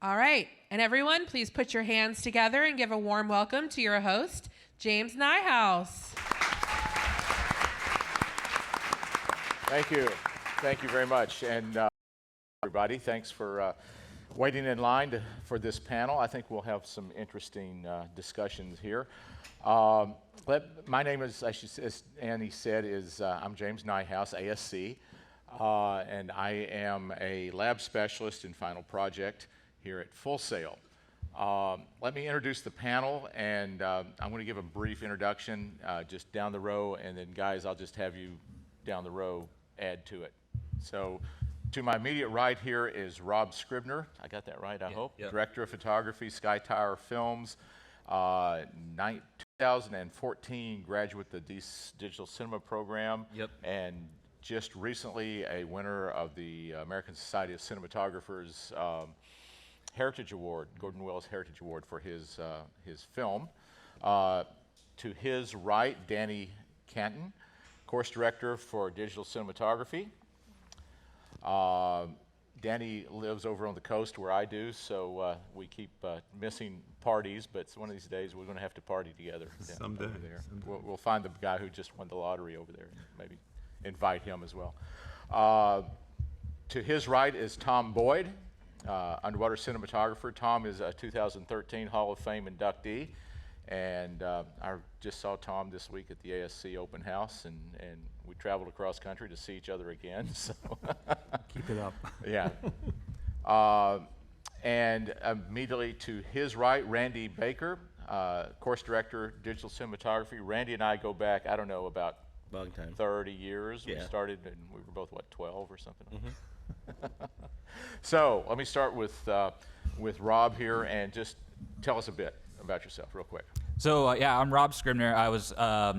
All right, and everyone, please put your hands together and give a warm welcome to your host, James Neihouse. Thank you. Thank you very much. And everybody, thanks for waiting in line for this panel. I think we'll have some interesting discussions here. My name is, as Annie said, I'm James Neihouse, ASC, and I am a lab specialist in Final Project here at Full Sail. Let me introduce the panel, and I'm going to give a brief introduction just down the row, and then guys, I'll just have you down the row add to it. So to my immediate right here is Rob Scribner. I got that right, I hope. Yep. Director of Photography, Sky Tower Films. 2014 graduate of the Digital Cinema program. Yep. And just recently a winner of the American Society of Cinematographers Heritage Award, Gordon Wells Heritage Award for his film. To his right, Danny Canton, course director for digital cinematography. Danny lives over on the coast where I do, so we keep missing parties, but one of these days we're going to have to party together. Someday. Over there. We'll find the guy who just won the lottery over there and maybe invite him as well. To his right is Tom Boyd, underwater cinematographer. Tom is a 2013 Hall of Fame inductee, and I just saw Tom this week at the ASC open house, and we traveled across country to see each other again. So Keep it up. yeah. And immediately to his right, Randy Baker, course director, digital cinematography. Randy and I go back, I don't know, about Long time. 30 years. Yeah. We started, and we were both, what, 12 or something? Mm-hmm. So let me start with Rob here, and just tell us a bit about yourself real quick. So yeah, I'm Rob Scribner. I was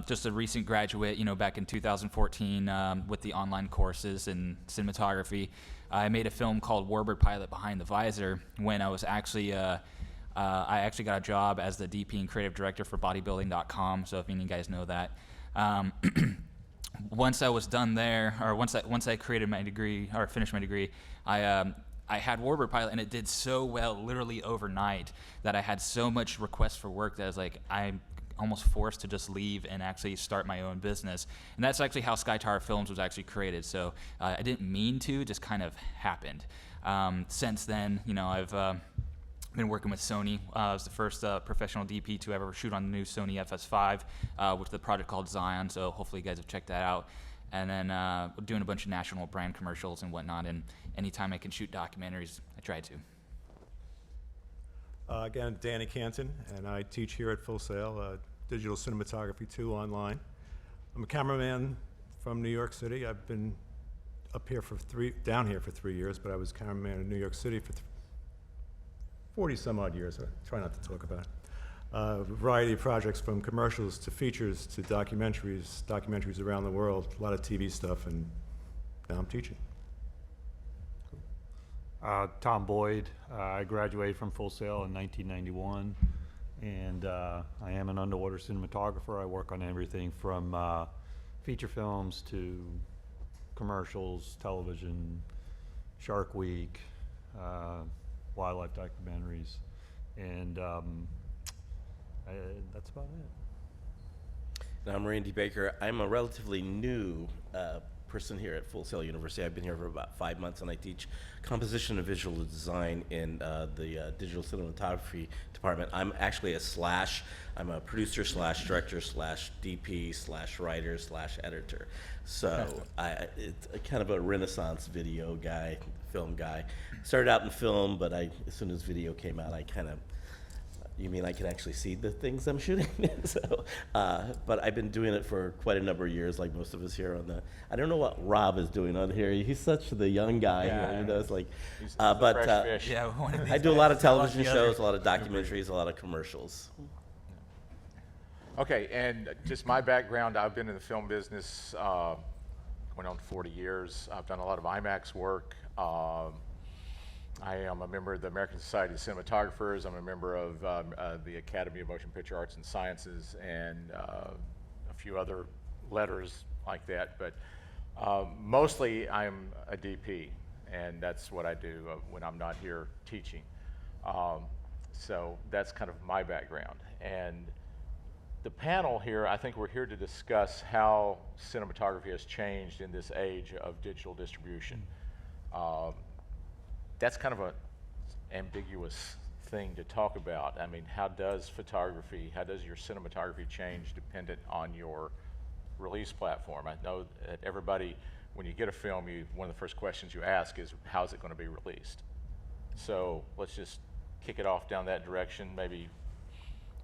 just a recent graduate, back in 2014 with the online courses in cinematography. I made a film called Warbird Pilot Behind the Visor when I was actually, I actually got a job as the DP and creative director for bodybuilding.com, so if any of you guys know that. Once I was done there, or once I created my degree, or finished my degree, I had Warbird Pilot, and it did so well, literally overnight, that I had so much requests for work that I was like, I'm almost forced to just leave and actually start my own business. And that's actually how Sky Tower Films was actually created. So I didn't mean to, just kind of happened. Since then, I've been working with Sony. I was the first professional DP to ever shoot on the new Sony FS5 with the project called Zion, so hopefully you guys have checked that out. And then doing a bunch of national brand commercials and whatnot, and anytime I can shoot documentaries, I try to. Again, Danny Canton, and I teach here at Full Sail, Digital Cinematography 2 online. I'm a cameraman from New York City. I've been down here for 3 years, but I was cameraman in New York City for 40 some odd years. I try not to talk about it. A variety of projects, from commercials to features to documentaries around the world, a lot of TV stuff, and now I'm teaching. Tom Boyd. I graduated from Full Sail in 1991, and I am an underwater cinematographer. I work on everything from feature films to commercials, television, Shark Week, wildlife documentaries, and that's about it. And I'm Randy Baker. I'm a relatively new person here at Full Sail University. I've been here for about 5 months, and I teach composition and visual design in the digital cinematography department. I'm actually I'm a producer slash director slash DP slash writer slash editor. So it's a kind of a Renaissance video guy, film guy. Started out in film, but as soon as video came out, you mean I can actually see the things I'm shooting? So, but I've been doing it for quite a number of years, like most of us here on the. I don't know what Rob is doing on here. He's such the young guy. Yeah, It's like, He's but fresh fish. Yeah, one of these I do a guys lot of is all television together. shows, a lot of documentaries, a lot of commercials. Okay, and just my background, I've been in the film business, went on 40 years. I've done a lot of IMAX work. I am a member of the American Society of Cinematographers. I'm a member of the Academy of Motion Picture Arts and Sciences, and a few other letters like that. But mostly I'm a DP, and that's what I do when I'm not here teaching. So that's kind of my background. And the panel here, I think we're here to discuss how cinematography has changed in this age of digital distribution. That's kind of an ambiguous thing to talk about. I mean, how does your cinematography change dependent on your release platform? I know that everybody, when you get a film, one of the first questions you ask is, how's it going to be released? So let's just kick it off down that direction. Maybe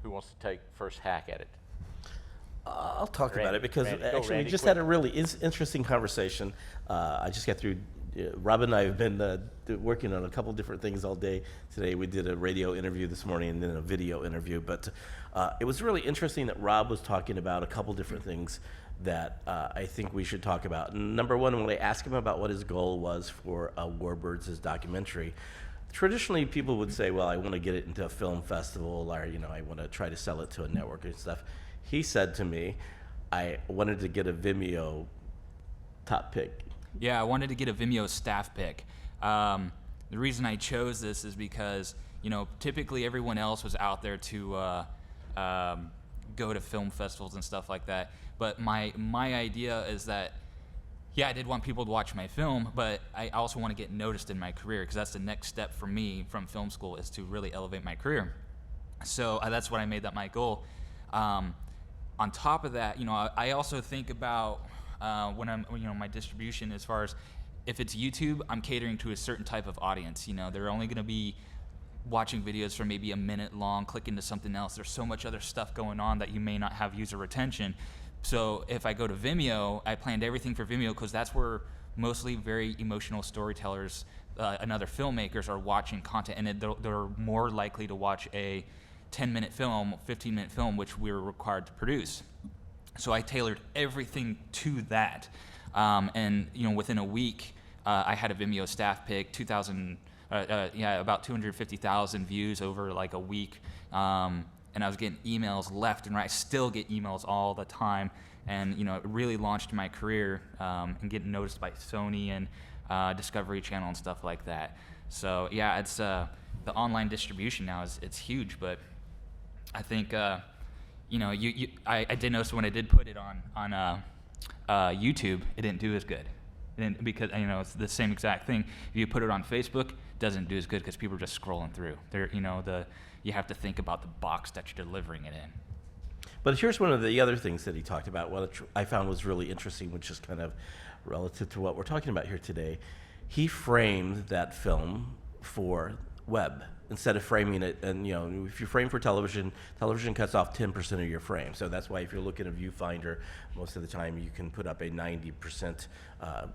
who wants to take first hack at it? I'll talk about Randy, it because Randy, go, actually Randy, we just quick. had a really interesting conversation. I just got through. Rob and I have been working on a couple different things all day today. We did a radio interview this morning and then a video interview. But it was really interesting that Rob was talking about a couple different things that I think we should talk about. Number one, when I asked him about what his goal was for Warbirds' documentary, traditionally people would say, well, I want to get it into a film festival, or I want to try to sell it to a network and stuff. He said to me, I wanted to get a Vimeo top pick. Yeah, I wanted to get a Vimeo staff pick. The reason I chose this is because, typically everyone else was out there to go to film festivals and stuff like that. But my idea is that, I did want people to watch my film, but I also want to get noticed in my career, because that's the next step for me from film school, is to really elevate my career. So that's what I made that my goal. On top of that, I also think about when I'm, my distribution, as far as if it's YouTube, I'm catering to a certain type of audience. They're only going to be watching videos for maybe a minute long, clicking to something else. There's so much other stuff going on that you may not have user retention. So if I go to Vimeo, I planned everything for Vimeo, because that's where mostly very emotional storytellers and other filmmakers are watching content, and they're more likely to watch a 10-minute film, 15-minute film, which we're required to produce. So I tailored everything to that. And within a week, I had a Vimeo staff pick, about 250,000 views over like a week. And I was getting emails left and right. I still get emails all the time. And, it really launched my career and getting noticed by Sony and Discovery Channel and stuff like that. So, it's the online distribution now it's huge. But I think, I did notice when I did put it on YouTube, it didn't do as good. Because it's the same exact thing. If you put it on Facebook, it doesn't do as good because people are just scrolling through. You have to think about the box that you're delivering it in. But here's one of the other things that he talked about, what I found was really interesting, which is kind of relative to what we're talking about here today. He framed that film for web instead of framing it. And if you frame for television, television cuts off 10% of your frame. So that's why if you're looking at a viewfinder, most of the time you can put up a 90%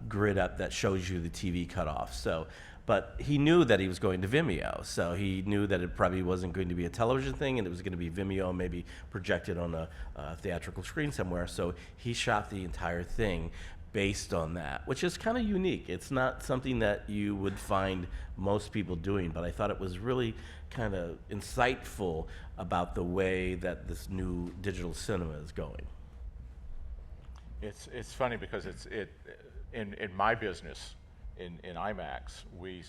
grid up that shows you the TV cutoff. But he knew that he was going to Vimeo, so he knew that it probably wasn't going to be a television thing, and it was going to be Vimeo, maybe projected on a theatrical screen somewhere. So he shot the entire thing based on that, which is kind of unique. It's not something that you would find most people doing, but I thought it was really kind of insightful about the way that this new digital cinema is going. It's funny because in my business, in IMAX, we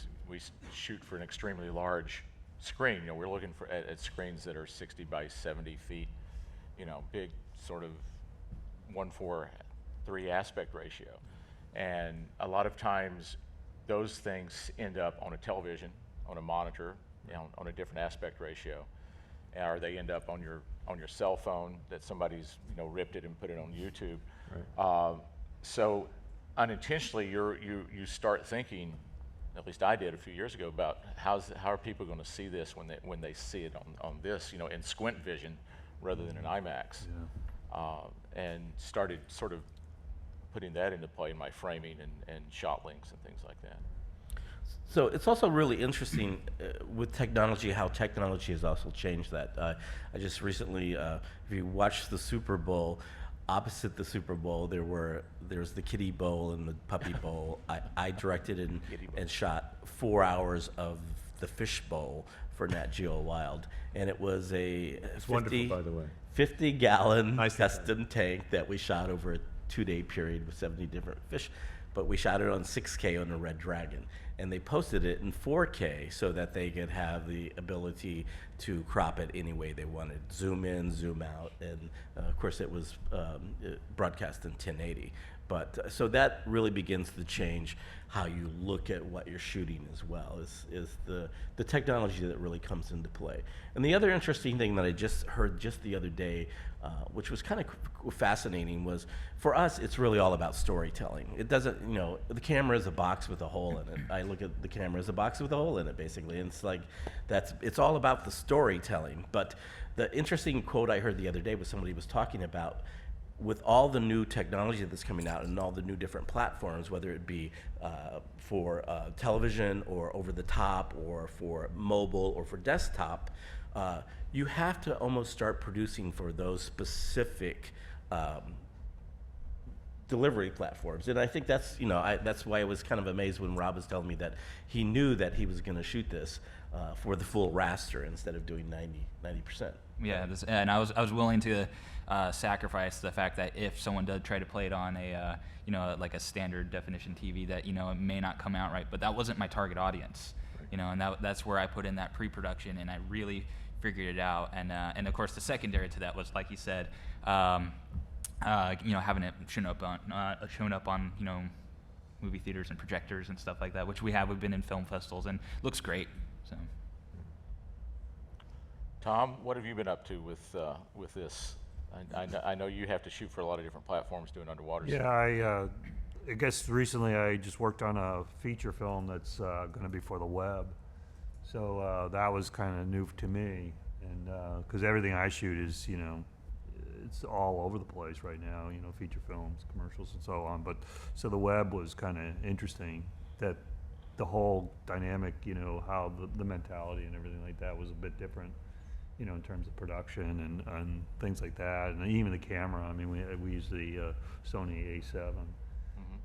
shoot for an extremely large screen. We're looking at screens that are 60 by 70 feet, big sort of 1:3 aspect ratio. And a lot of times those things end up on a television, on a monitor, on a different aspect ratio, or they end up on your cell phone that somebody's ripped it and put it on YouTube. Right. So unintentionally, you start thinking, at least I did a few years ago, about how are people going to see this when they see it on this, in squint vision rather than an IMAX, and started sort of putting that into play in my framing and shot links and things like that. So it's also really interesting with technology, how technology has also changed that. I just recently, if you watched the Super Bowl, opposite the Super Bowl, there's the kiddie bowl and the puppy bowl. I directed and shot 4 hours of the fish bowl for Nat Geo Wild, and it was it's wonderful, by the way. 50-gallon Nice custom tank that we shot over a 2-day period with 70 different fish. but we shot it on 6K on a Red Dragon. And they posted it in 4K so that they could have the ability to crop it any way they wanted, zoom in, zoom out, and of course it was broadcast in 1080. But so that really begins to change how you look at what you're shooting as well, is the technology that really comes into play. And the other interesting thing that I just heard just the other day, which was kind of fascinating, was for us, it's really all about storytelling. It doesn't, you know, the camera is a box with a hole in it. I look at the camera as a box with a hole in it, basically. And it's like, it's all about the storytelling. But the interesting quote I heard the other day was somebody was talking about, with all the new technology that's coming out and all the new different platforms, whether it be for television or over the top or for mobile or for desktop, you have to almost start producing for those specific delivery platforms. And I think that's, you know, that's why I was kind of amazed when Rob was telling me that he knew that he was going to shoot this for the full raster instead of doing 90%. Yeah, and I was willing to sacrifice the fact that if someone did try to play it on a you know, like a standard definition TV, that, you know, it may not come out right. But that wasn't my target audience, you know, and that's where I put in that pre-production, and I really figured it out. And of course the secondary to that was, like you said, you know, having it shown up on you know, movie theaters and projectors and stuff like that, which we have. We've been in film festivals and looks great. So. Tom, what have you been up to with this? I know you have to shoot for a lot of different platforms doing underwater stuff. Yeah, I guess recently I just worked on a feature film that's going to be for the web. So that was kind of new to me, and because everything I shoot is, you know, it's all over the place right now, you know, feature films, commercials, and so on. But so the web was kind of interesting, that the whole dynamic, you know, how the mentality and everything like that was a bit different, you know, in terms of production and things like that, and even the camera. I mean, we use the Sony A7,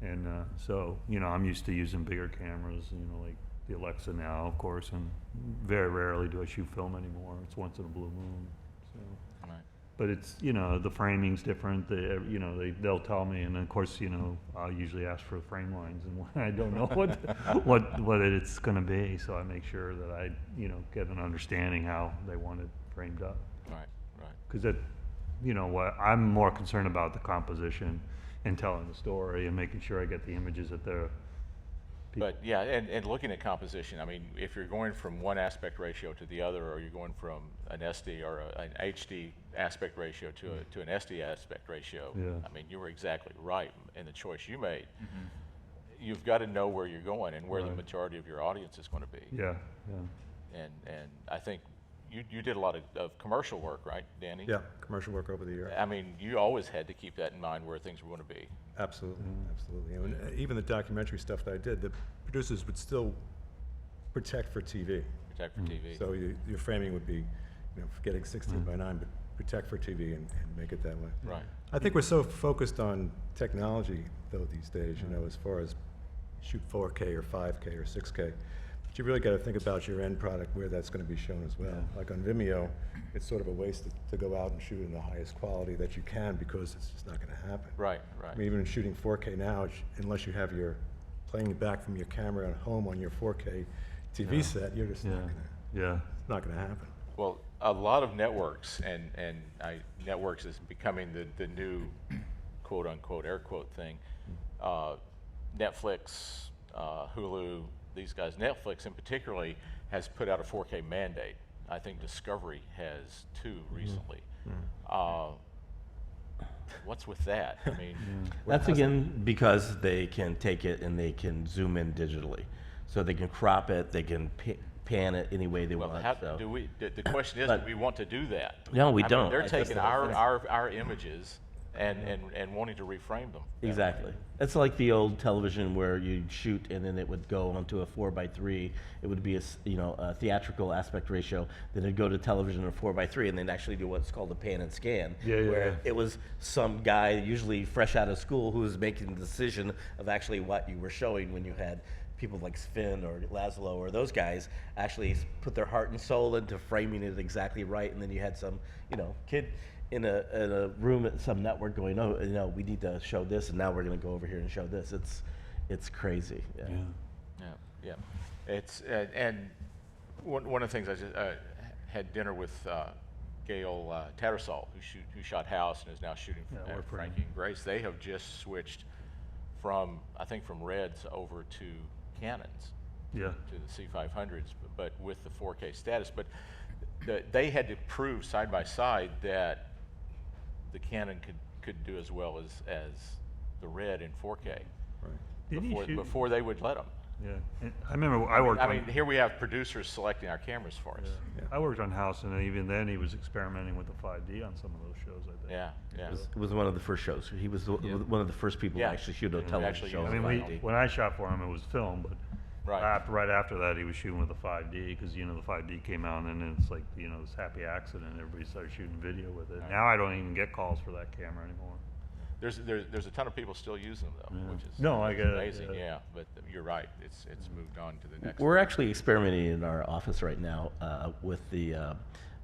and so, you know, I'm used to using bigger cameras, you know, like the Alexa now, of course, and very rarely do I shoot film anymore. It's once in a blue moon. So. Right. But it's, you know, the framing's different. You know, they'll tell me, and of course, you know, I'll usually ask for the frame lines, and I don't know what it's going to be, so I make sure that I, you know, get an understanding how they want it framed up. Right. Because that, you know, what I'm more concerned about the composition and telling the story and making sure I get the images that they're. But yeah, and looking at composition, I mean, if you're going from one aspect ratio to the other, or you're going from an SD or an HD aspect ratio to an SD aspect ratio, I mean, you were exactly right in the choice you made. You've got to know where you're going and where the majority of your audience is going to be. Yeah. And I think you did a lot of commercial work, right, Danny? Yeah, commercial work over the year. I mean, you always had to keep that in mind, where things were going to be. Absolutely, absolutely. And even the documentary stuff that I did, the producers would still protect for TV. Protect for TV. So your framing would be, you know, getting 16 by 9, but protect for TV and make it that way. Right. I think we're so focused on technology, though, these days, you know, as far as shoot 4K or 5K or 6K. But you really got to think about your end product, where that's going to be shown as well. Like on Vimeo, it's sort of a waste to go out and shoot in the highest quality that you can, because it's just not going to happen. Right. I mean, even shooting 4K now, unless you have playing back from your camera at home on your 4K TV set, you're just not going to happen. Well, a lot of networks, and networks is becoming the new quote unquote air quote thing. Netflix, Hulu, these guys. Netflix in particularly has put out a 4K mandate. I think Discovery has too recently. What's with that? I mean, That's again because they can take it and they can zoom in digitally, so they can crop it, they can pan it any way they well, want. how So. do we? The question is, do we want to do that? No, we I mean, don't. they're That's taking the whole thing. our images and wanting to reframe them. Exactly. It's like the old television where you shoot and then it would go onto a 4:3. It would be a theatrical aspect ratio. Then it'd go to television or 4:3, and then actually do what's called a pan and scan, where it was some guy, usually fresh out of school, who was making the decision of actually what you were showing, when you had people like Sven or Laszlo or those guys actually put their heart and soul into framing it exactly right, and then you had some, kid in a room at some network going, oh, we need to show this, and now we're going to go over here and show this. It's crazy. Yeah. Yeah. It's and one of the things I just had dinner with Gail Tattersall, who shot House and is now shooting Yeah, Reframe. Frankie and Grace. They have just switched from Reds over to Cannons, Yeah. to the C500s, but with the 4K status. But they had to prove side by side that the Canon could do as well as the Red in 4K Didn't he shoot- before they would let them. Yeah. And I remember I worked I on. mean, here we have producers selecting our cameras for us. I worked on House, and even then he was experimenting with the 5D on some of those shows. I think. Yeah. It was one of the first shows. He was one of the first people Yeah. to actually shoot a And television actually show. use I in mean, 5D. when I shot for him, it was film, but Right. right after that, he was shooting with the 5D because the 5D came out, and then it's like this happy accident. Everybody started shooting video with it. Right. Now I don't even get calls for that camera anymore. There's a ton of people still using them though, Yeah. which is No, I which is get it, amazing. yeah. Yeah, but you're right. It's moved on to the next. We're actually experimenting in our office right now with the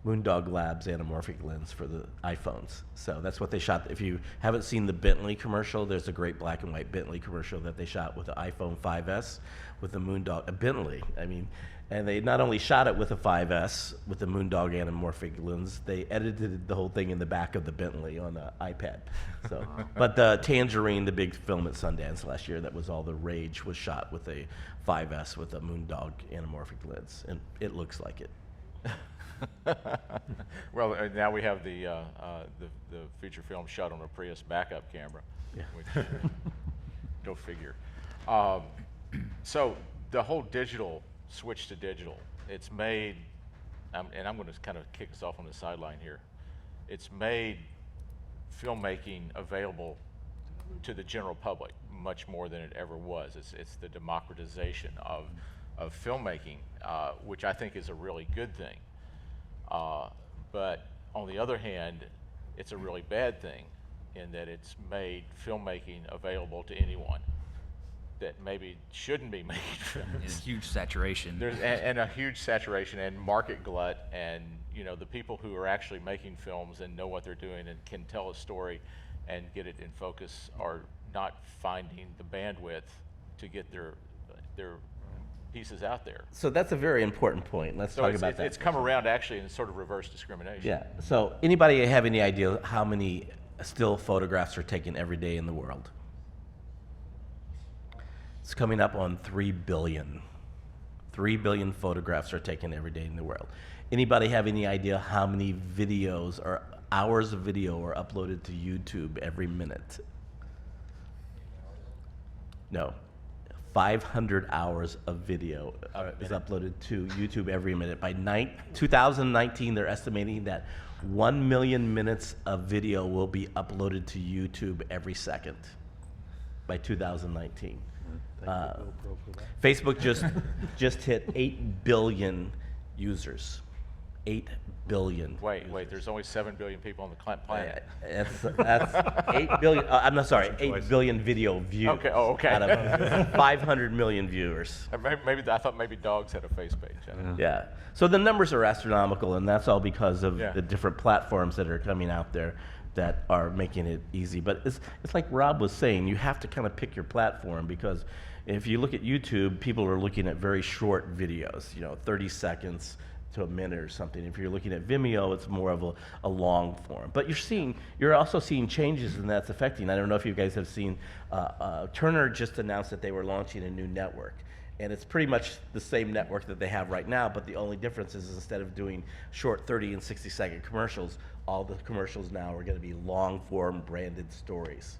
Moondog Labs anamorphic lens for the iPhones. So that's what they shot. If you haven't seen the Bentley commercial, there's a great black and white Bentley commercial that they shot with the iPhone 5S with the Moondog, a Bentley. I mean, and they not only shot it with a 5S with the Moondog anamorphic lens, they edited the whole thing in the back of the Bentley on an iPad. So, but the Tangerine, the big film at Sundance last year, that was all the rage, was shot with a 5S with a Moondog anamorphic lens, and it looks like it. Well, now we have the feature film shot on a Prius backup camera, which go figure. So the whole digital switch to digital, it's made, and I'm going to kind of kick us off on the sideline here. It's made filmmaking available to the general public much more than it ever was. It's the democratization of filmmaking, which I think is a really good thing. But on the other hand, it's a really bad thing in that it's made filmmaking available to anyone that maybe shouldn't be made. It's huge saturation. There's and a huge saturation and market glut, and the people who are actually making films and know what they're doing and can tell a story and get it in focus are not finding the bandwidth to get their pieces out there. So that's a very important point. Let's talk about that. It's come around actually in sort of reverse discrimination. Yeah. So anybody have any idea how many still photographs are taken every day in the world? It's coming up on 3 billion. 3 billion photographs are taken every day in the world. Anybody have any idea how many videos or hours of video are uploaded to YouTube every minute? No. 500 hours of video is uploaded to YouTube every minute. By 2019, they're estimating that 1 million minutes of video will be uploaded to YouTube every second by 2019. Facebook just hit 8 billion users. 8 billion. Wait, there's only 7 billion people on the planet. That's 8 billion. I'm not sorry, 8 billion video views. Okay, okay. Out of 500 million viewers. I thought maybe dogs had a face page. Yeah. So the numbers are astronomical, and that's all because of Yeah. the different platforms that are coming out there that are making it easy. But it's like Rob was saying, you have to kind of pick your platform, because if you look at YouTube, people are looking at very short videos, 30 seconds to a minute or something. If you're looking at Vimeo, it's more of a long form. But you're also seeing changes, and that's affecting. I don't know if you guys have seen, Turner just announced that they were launching a new network. And it's pretty much the same network that they have right now, but the only difference is instead of doing short 30 and 60-second commercials, all the commercials now are going to be long-form branded stories.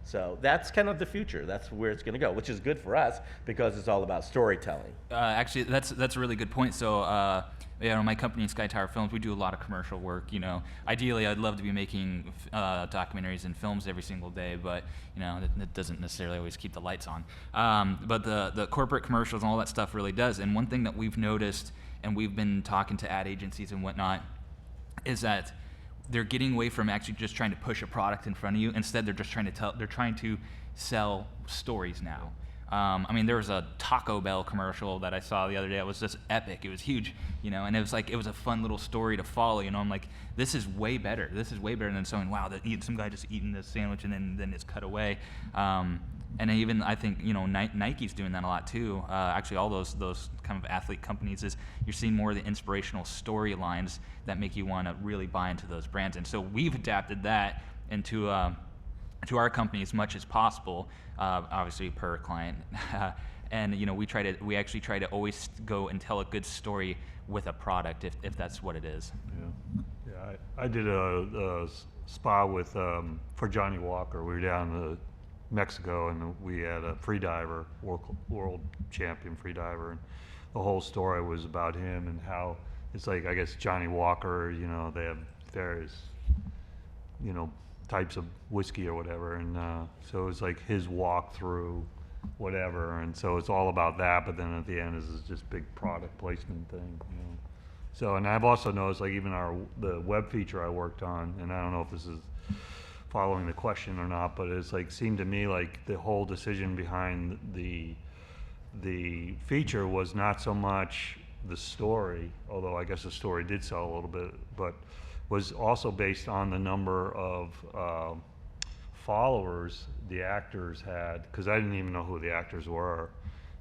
So that's kind of the future. That's where it's going to go, which is good for us because it's all about storytelling. Actually, that's a really good point. So, my company, Sky Tower Films, we do a lot of commercial work. Ideally, I'd love to be making documentaries and films every single day, but that doesn't necessarily always keep the lights on. But the corporate commercials and all that stuff really does. And one thing that we've noticed, and we've been talking to ad agencies and whatnot, is that they're getting away from actually just trying to push a product in front of you. Instead, they're just trying to sell stories now. There was a Taco Bell commercial that I saw the other day. It was just epic. It was huge, and it was a fun little story to follow. I'm like, this is way better. This is way better than someone, wow, some guy just eating this sandwich and then it's cut away. And even I think Nike's doing that a lot too. Actually, all those kind of athlete companies is you're seeing more of the inspirational storylines that make you want to really buy into those brands. And so we've adapted that into to our company as much as possible, obviously per client. And we actually try to always go and tell a good story with a product if that's what it is. Yeah. I did a spa with for Johnny Walker. We were down in Mexico, and we had a freediver, world champion freediver, and the whole story was about him and how it's like, I guess Johnny Walker, they have various, types of whiskey or whatever, and so it's like his walk through whatever, and so it's all about that, but then at the end is just big product placement thing. So, and I've also noticed, like, even the web feature I worked on, and I don't know if this is following the question or not, but it's like, seemed to me like the whole decision behind the feature was not so much the story, although I guess the story did sell a little bit, but was also based on the number of followers the actors had, because I didn't even know who the actors were,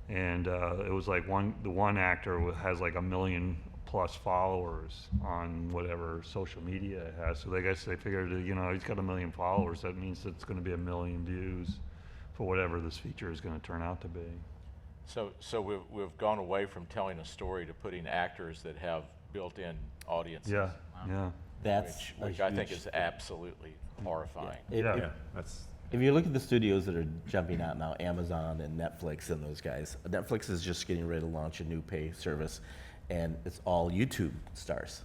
and it was like the one actor has like 1 million plus followers on whatever social media it has. So I guess they figured, he's got 1 million followers. That means it's going to be 1 million views for whatever this feature is going to turn out to be. So we've gone away from telling a story to putting actors that have built-in audiences. Yeah, yeah. That's which I think is absolutely horrifying. If you look at the studios that are jumping out now, Amazon and Netflix and those guys, Netflix is just getting ready to launch a new pay service, and it's all YouTube stars.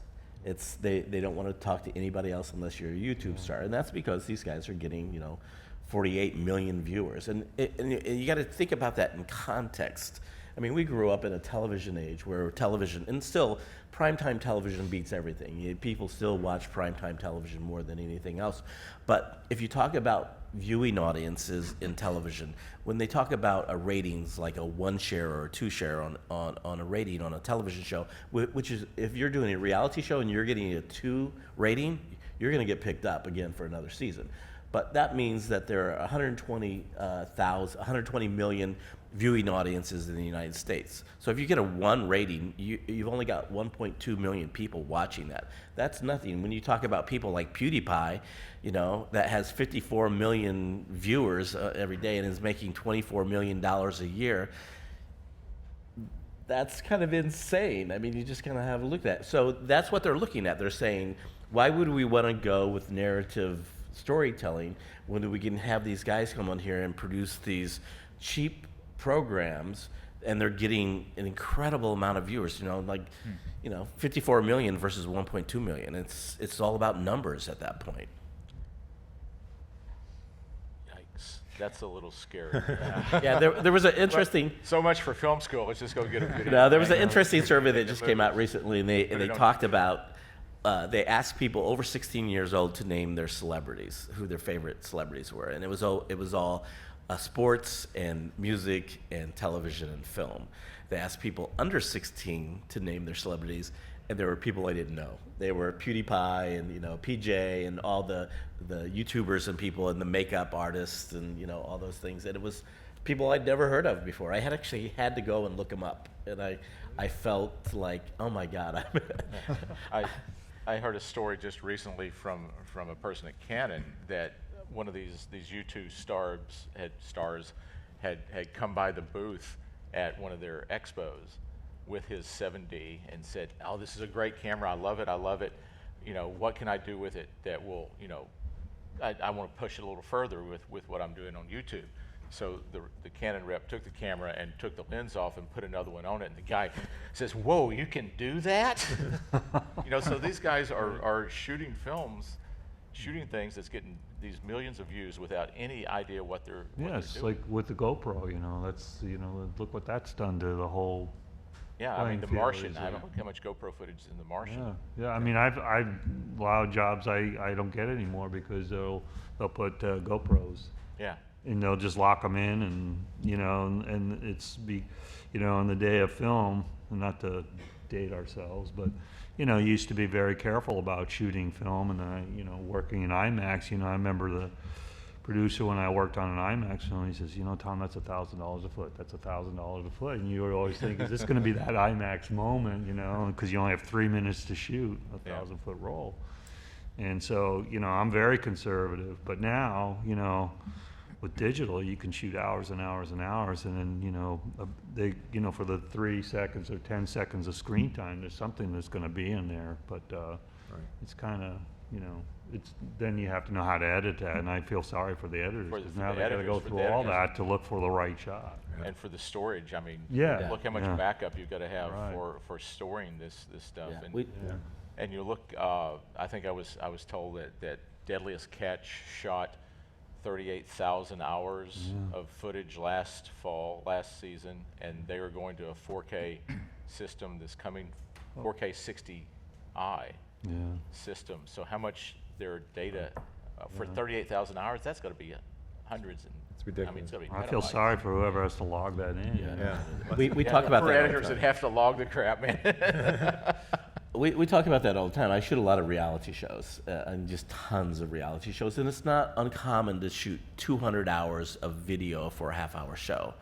They don't want to talk to anybody else unless you're a YouTube star, and that's because these guys are getting 48 million viewers, and you got to think about that in context. I mean, we grew up in a television age where television, and still primetime television beats everything. People still watch primetime television more than anything else. But if you talk about viewing audiences in television, when they talk about a ratings like a 1 share or a 2 share on a rating on a television show, which is, if you're doing a reality show and you're getting a 2 rating, you're going to get picked up again for another season. But that means that there are 120 million viewing audiences in the United States. So if you get a 1 rating, you've only got 1.2 million people watching that. That's nothing. When you talk about people like PewDiePie, that has 54 million viewers every day and is making $24 million a year, that's kind of insane. I mean, you just kind of have a look at that. So that's what they're looking at. They're saying, why would we want to go with narrative storytelling when we can have these guys come on here and produce these cheap programs, and they're getting an incredible amount of viewers, 54 million versus 1.2 million. It's all about numbers at that point. Yikes, that's a little scary. Yeah, there was an interesting. So much for film school. Let's just go get a video. No, there was an interesting survey that just came out recently, and they talked about. They asked people over 16 years old to name their celebrities, who their favorite celebrities were, and it was all sports and music and television and film. They asked people under 16 to name their celebrities, and there were people I didn't know. They were PewDiePie and PJ and all the YouTubers and people and the makeup artists and all those things. And it was people I'd never heard of before. I had to go and look them up, and I felt like, oh my God. I heard a story just recently from a person at Canton that one of these YouTube stars had come by the booth at one of their expos with his 7D and said, "Oh, this is a great camera. I love it. What can I do with it that will, I want to push it a little further with what I'm doing on YouTube." So the Canon rep took the camera and took the lens off and put another one on it, and the guy says, "Whoa, you can do that?" So these guys are shooting things that's getting these millions of views without any idea what they're doing. It's like with the GoPro, that's look what that's done to the whole. Yeah, I mean, The Martian. I don't know how much GoPro footage is in The Martian. Yeah. I mean, I've a lot of jobs I don't get anymore because they'll put GoPros. Yeah. And they'll just lock them in, and and it's on the day of film, not to date ourselves, but used to be very careful about shooting film, and working in IMAX. I remember producer when I worked on an IMAX film. He says, you know, Tom, that's $1,000 a foot. That's $1,000 a foot. And you would always think, is this going to be that IMAX moment, you know, because you only have 3 minutes to shoot a 1,000-foot roll. And so, you know, I'm very conservative. But now, you know, with digital, you can shoot hours and hours and hours, and then, you know, you know, for the 3 seconds or 10 seconds of screen time, there's something that's going to be in there. But it's kind of, you know, then you have to know how to edit that, and I feel sorry for the editors, because now they got to go through all that to look for the right shot. And for the storage, I mean, Yeah. look how much Yeah. backup you've got to have Right. for storing this stuff. Yeah. And, and you look, I think I was told that Deadliest Catch shot 38,000 hours of footage last season, and they are going to a 4K system this coming 4K 60i system. So how much their data for 38,000 hours? That's got to be hundreds and. It's ridiculous. I mean, it's gonna be I feel petabytes. sorry for whoever has to log that in. Yeah. We talk about for that all the editors time. that have to log the crap, man. We talk about that all the time. I shoot a lot of reality shows, and just tons of reality shows, and it's not uncommon to shoot 200 hours of video for a half-hour show.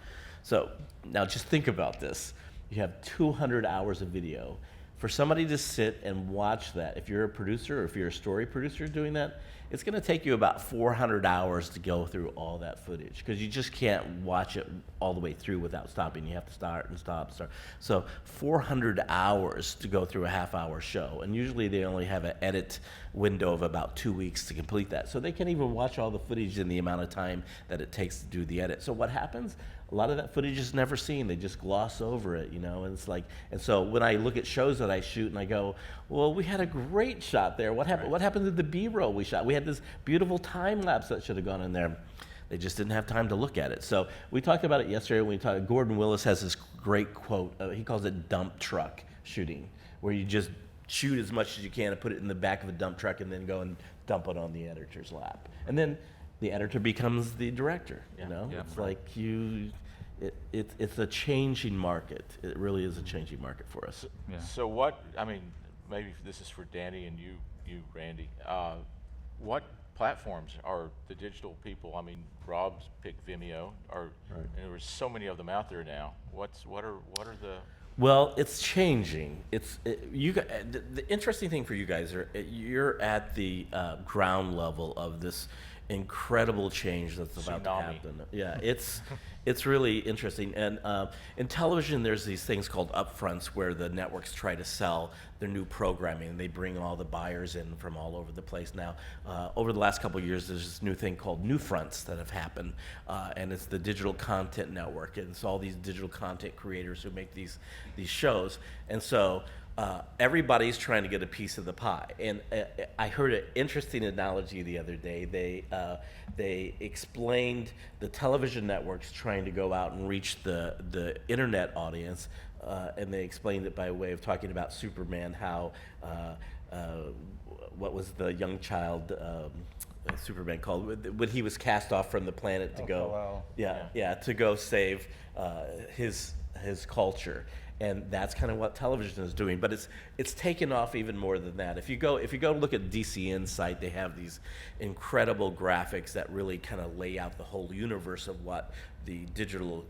So now just think about this. You have 200 hours of video. For somebody to sit and watch that, if you're a producer or if you're a story producer doing that, it's going to take you about 400 hours to go through all that footage, because you just can't watch it all the way through without stopping. You have to start and stop. So 400 hours to go through a half-hour show, and usually they only have an edit window of about 2 weeks to complete that. So they can't even watch all the footage in the amount of time that it takes to do the edit. So what happens? A lot of that footage is never seen. They just gloss over it, you know, and it's like, and so when I look at shows that I shoot and I go, well, we had a great shot there. What happened? What happened to the B-roll we shot? We had this beautiful time lapse that should have gone in there. They just didn't have time to look at it. So we talked about it yesterday when we talked. Gordon Willis has this great quote. He calls it dump truck shooting, where you just shoot as much as you can and put it in the back of a dump truck and then go and dump it on the editor's lap. And then the editor becomes the director, you know? Yeah. It's like it's a changing market. It really is a changing market for us. Yeah. So what, I mean, maybe this is for Danny and you Randy. What platforms are the digital people? I mean, Rob's picked Vimeo, and there's so many of them out there now. What are the? Well, it's changing. The interesting thing for you guys you're at the ground level of this incredible change that's about to happen. Yeah, it's really interesting. And in television, there's these things called upfronts where the networks try to sell their new programming, and they bring all the buyers in from all over the place. Now, over the last couple of years, there's this new thing called new fronts that have happened, and it's the Digital Content Network, and it's all these digital content creators who make these shows. And so everybody's trying to get a piece of the pie. And I heard an interesting analogy the other day. They explained the television networks trying to go out and reach the internet audience, and they explained it by way of talking about Superman, how what was the young child Superman called when he was cast off from the planet to go to go save his culture. And that's kind of what television is doing, but it's taken off even more than that. If you go look at DCN's site, they have these incredible graphics that really kind of lay out the whole universe of what the digital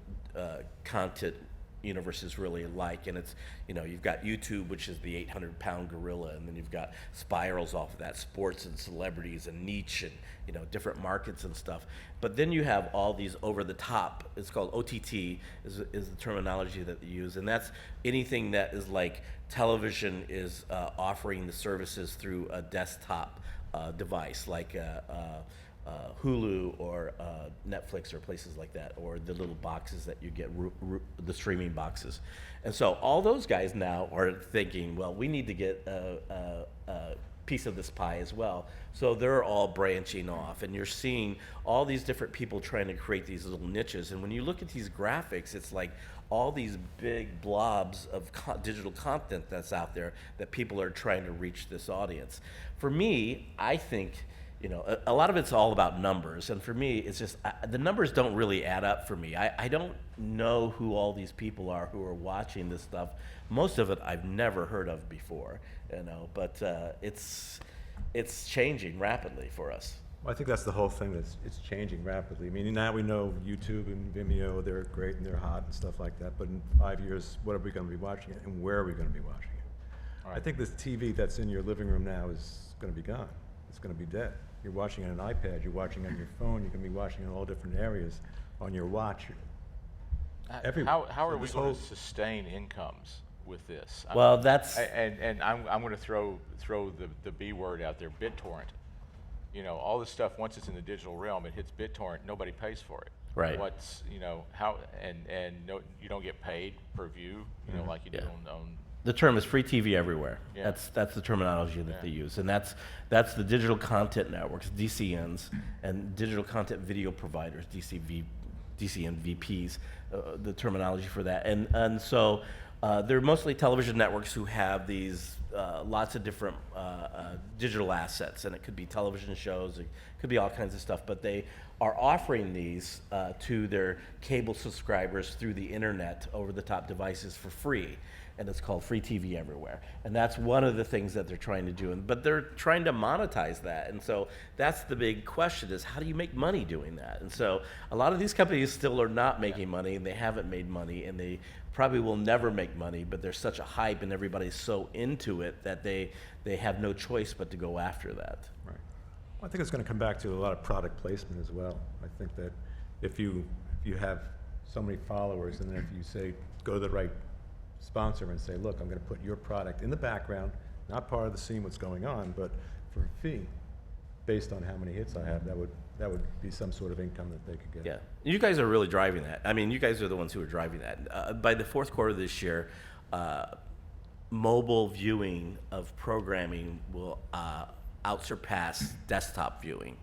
content universe is really like. And it's, you know, you've got YouTube, which is the 800-pound gorilla, and then you've got spirals off of that, sports and celebrities and niche and, you know, different markets and stuff. But then you have all these over the top. It's called OTT is the terminology that they use, and that's anything that is like television is offering the services through a desktop device, like Hulu or Netflix or places like that, or the little boxes that you get, the streaming boxes. And so all those guys now are thinking, well, we need to get a piece of this pie as well. So they're all branching off, and you're seeing all these different people trying to create these little niches. And when you look at these graphics, it's like all these big blobs of digital content that's out there that people are trying to reach this audience. For me, I think, you know, a lot of it's all about numbers, and for me, it's just the numbers don't really add up for me. I don't know who all these people are who are watching this stuff. Most of it I've never heard of before, you know. But it's changing rapidly for us. Well, I think that's the whole thing. It's changing rapidly. I mean, now we know YouTube and Vimeo, they're great and they're hot and stuff like that. But in 5 years, what are we going to be watching it, and where are we going to be watching it? Right. I think this TV that's in your living room now is going to be gone. It's going to be dead. You're watching on an iPad. You're watching on your phone. You can be watching in all different areas on your watch. Everywhere. How are So we this going whole- to sustain incomes with this? Well, that's And I'm going to throw the B word out there, BitTorrent. You know, all this stuff, once it's in the digital realm, it hits BitTorrent, nobody pays for it. Right. What's, you know, how, and no, you don't get paid per view, you know, like you do on the term is free TV everywhere. Yeah. That's the terminology that they use, and that's the digital content networks, DCNs, and digital content video providers, DCN VPs, the terminology for that, and so they're mostly television networks who have these lots of different digital assets, and it could be television shows, it could be all kinds of stuff, but they are offering these to their cable subscribers through the internet over-the-top devices for free. And it's called Free TV Everywhere. And that's one of the things that they're trying to do. But they're trying to monetize that. And so that's the big question is, how do you make money doing that? And so a lot of these companies still are not making money, and they haven't made money, and they probably will never make money, but there's such a hype and everybody's so into it that they have no choice but to go after that. Right. Well, I think it's going to come back to a lot of product placement as well. I think that if you have so many followers, and then if you say, go to the right sponsor and say, look, I'm going to put your product in the background, not part of the scene what's going on, but for a fee, based on how many hits I have, that would be some sort of income that they could get. Yeah, you guys are really driving that. I mean, you guys are the ones who are driving that. By the fourth quarter of this year, mobile viewing of programming will outsurpass desktop viewing.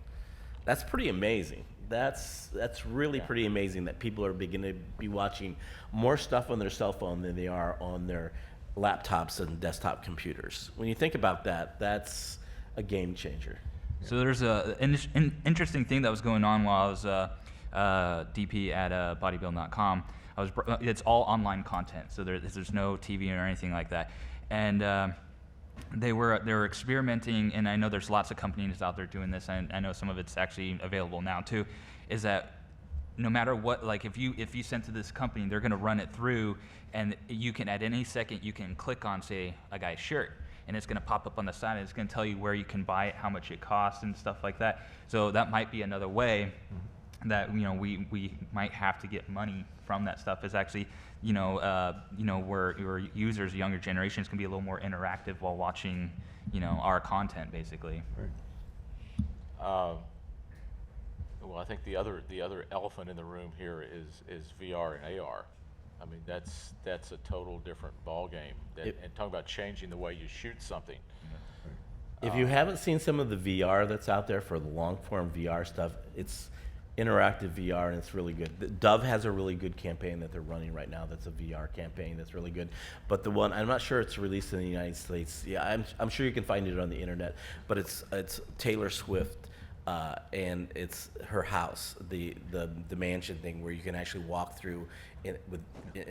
That's pretty amazing. That's really pretty amazing that people are beginning to be watching more stuff on their cell phone than they are on their laptops and desktop computers. When you think about that, that's a game changer. So there's an interesting thing that was going on while I was DP at bodybuild.com. It's all online content, so there's no TV or anything like that, and they were experimenting, and I know there's lots of companies out there doing this, and I know some of it's actually available now too, is that no matter what, like if you send to this company, they're going to run it through, and you can at any second you can click on, say, a guy's shirt, and it's going to pop up on the side, and it's going to tell you where you can buy it, how much it costs, and stuff like that. So that might be another way that we might have to get money from that stuff, is actually where users, younger generations, can be a little more interactive while watching our content, basically. Right. well, I think the other elephant in the room here is VR and AR. I mean, that's a total different ball game. And talking about changing the way you shoot something. If you haven't seen some of the VR that's out there for the long form VR stuff, it's interactive VR, and it's really good. Dove has a really good campaign that they're running right now. That's a VR campaign that's really good. But the one, I'm not sure it's released in the United States. Yeah, I'm sure you can find it on the internet. But it's Taylor Swift, and it's her house, the mansion thing where you can actually walk through in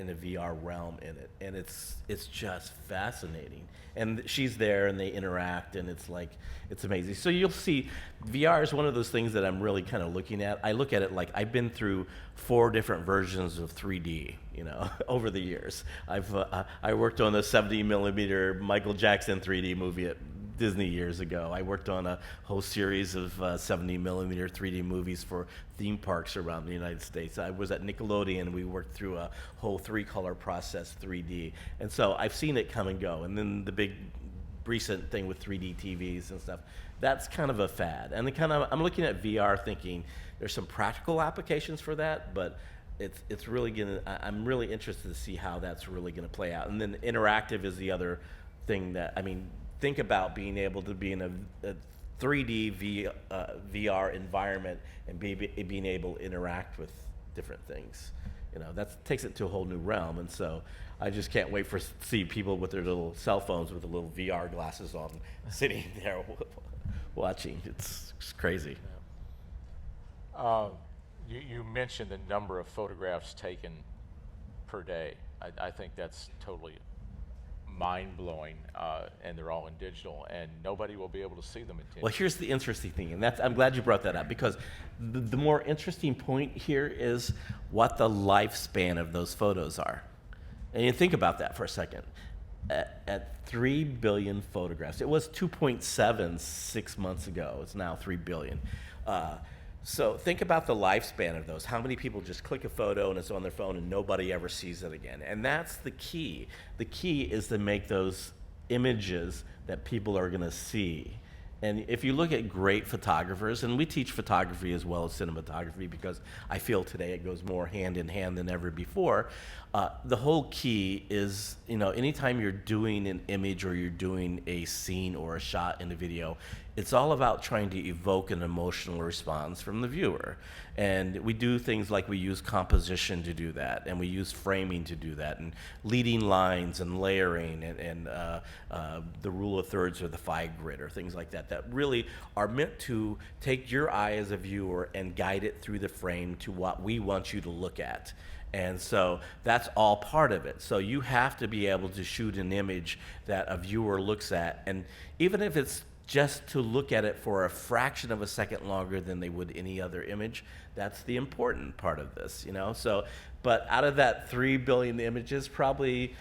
a VR realm in it, and it's just fascinating. And she's there, and they interact, and it's amazing. So you'll see, VR is one of those things that I'm really kind of looking at. I look at it like I've been through 4 different versions of 3D, over the years. I worked on a 70 millimeter Michael Jackson 3D movie at Disney years ago. I worked on a whole series of 70 millimeter 3D movies for theme parks around the United States. I was at Nickelodeon. We worked through a whole 3-color process 3D. And so I've seen it come and go. And then the big recent thing with 3D TVs and stuff, that's kind of a fad. And I'm looking at VR thinking there's some practical applications for that, but it's really I'm really interested to see how that's really gonna play out. And then interactive is the other thing that, think about being able to be in a 3D VR environment and being able to interact with different things. That takes it to a whole new realm. And so I just can't wait to see people with their little cell phones with the little VR glasses on, sitting there watching. It's crazy. You mentioned the number of photographs taken per day. I think that's totally mind-blowing, and they're all in digital, and nobody will be able to see them in 10 Well, here's the interesting thing, and I'm glad you brought that up, because the more interesting point here is what the lifespan of those photos are. And you think about that for a second. At 3 billion photographs, it was 2.7 6 months ago. It's now 3 billion. So think about the lifespan of those. How many people just click a photo and it's on their phone and nobody ever sees it again? And that's the key. The key is to make those images that people are going to see. And if you look at great photographers, and we teach photography as well as cinematography because I feel today it goes more hand in hand than ever before, the whole key is, anytime you're doing an image or you're doing a scene or a shot in a video, it's all about trying to evoke an emotional response from the viewer. And we do things like we use composition to do that, and we use framing to do that, and leading lines and layering and the rule of thirds or the 5 grid or things like that really are meant to take your eye as a viewer and guide it through the frame to what we want you to look at. And so that's all part of it. So you have to be able to shoot an image that a viewer looks at, and even if it's just to look at it for a fraction of a second longer than they would any other image, that's the important part of this, So, but out of that 3 billion images, probably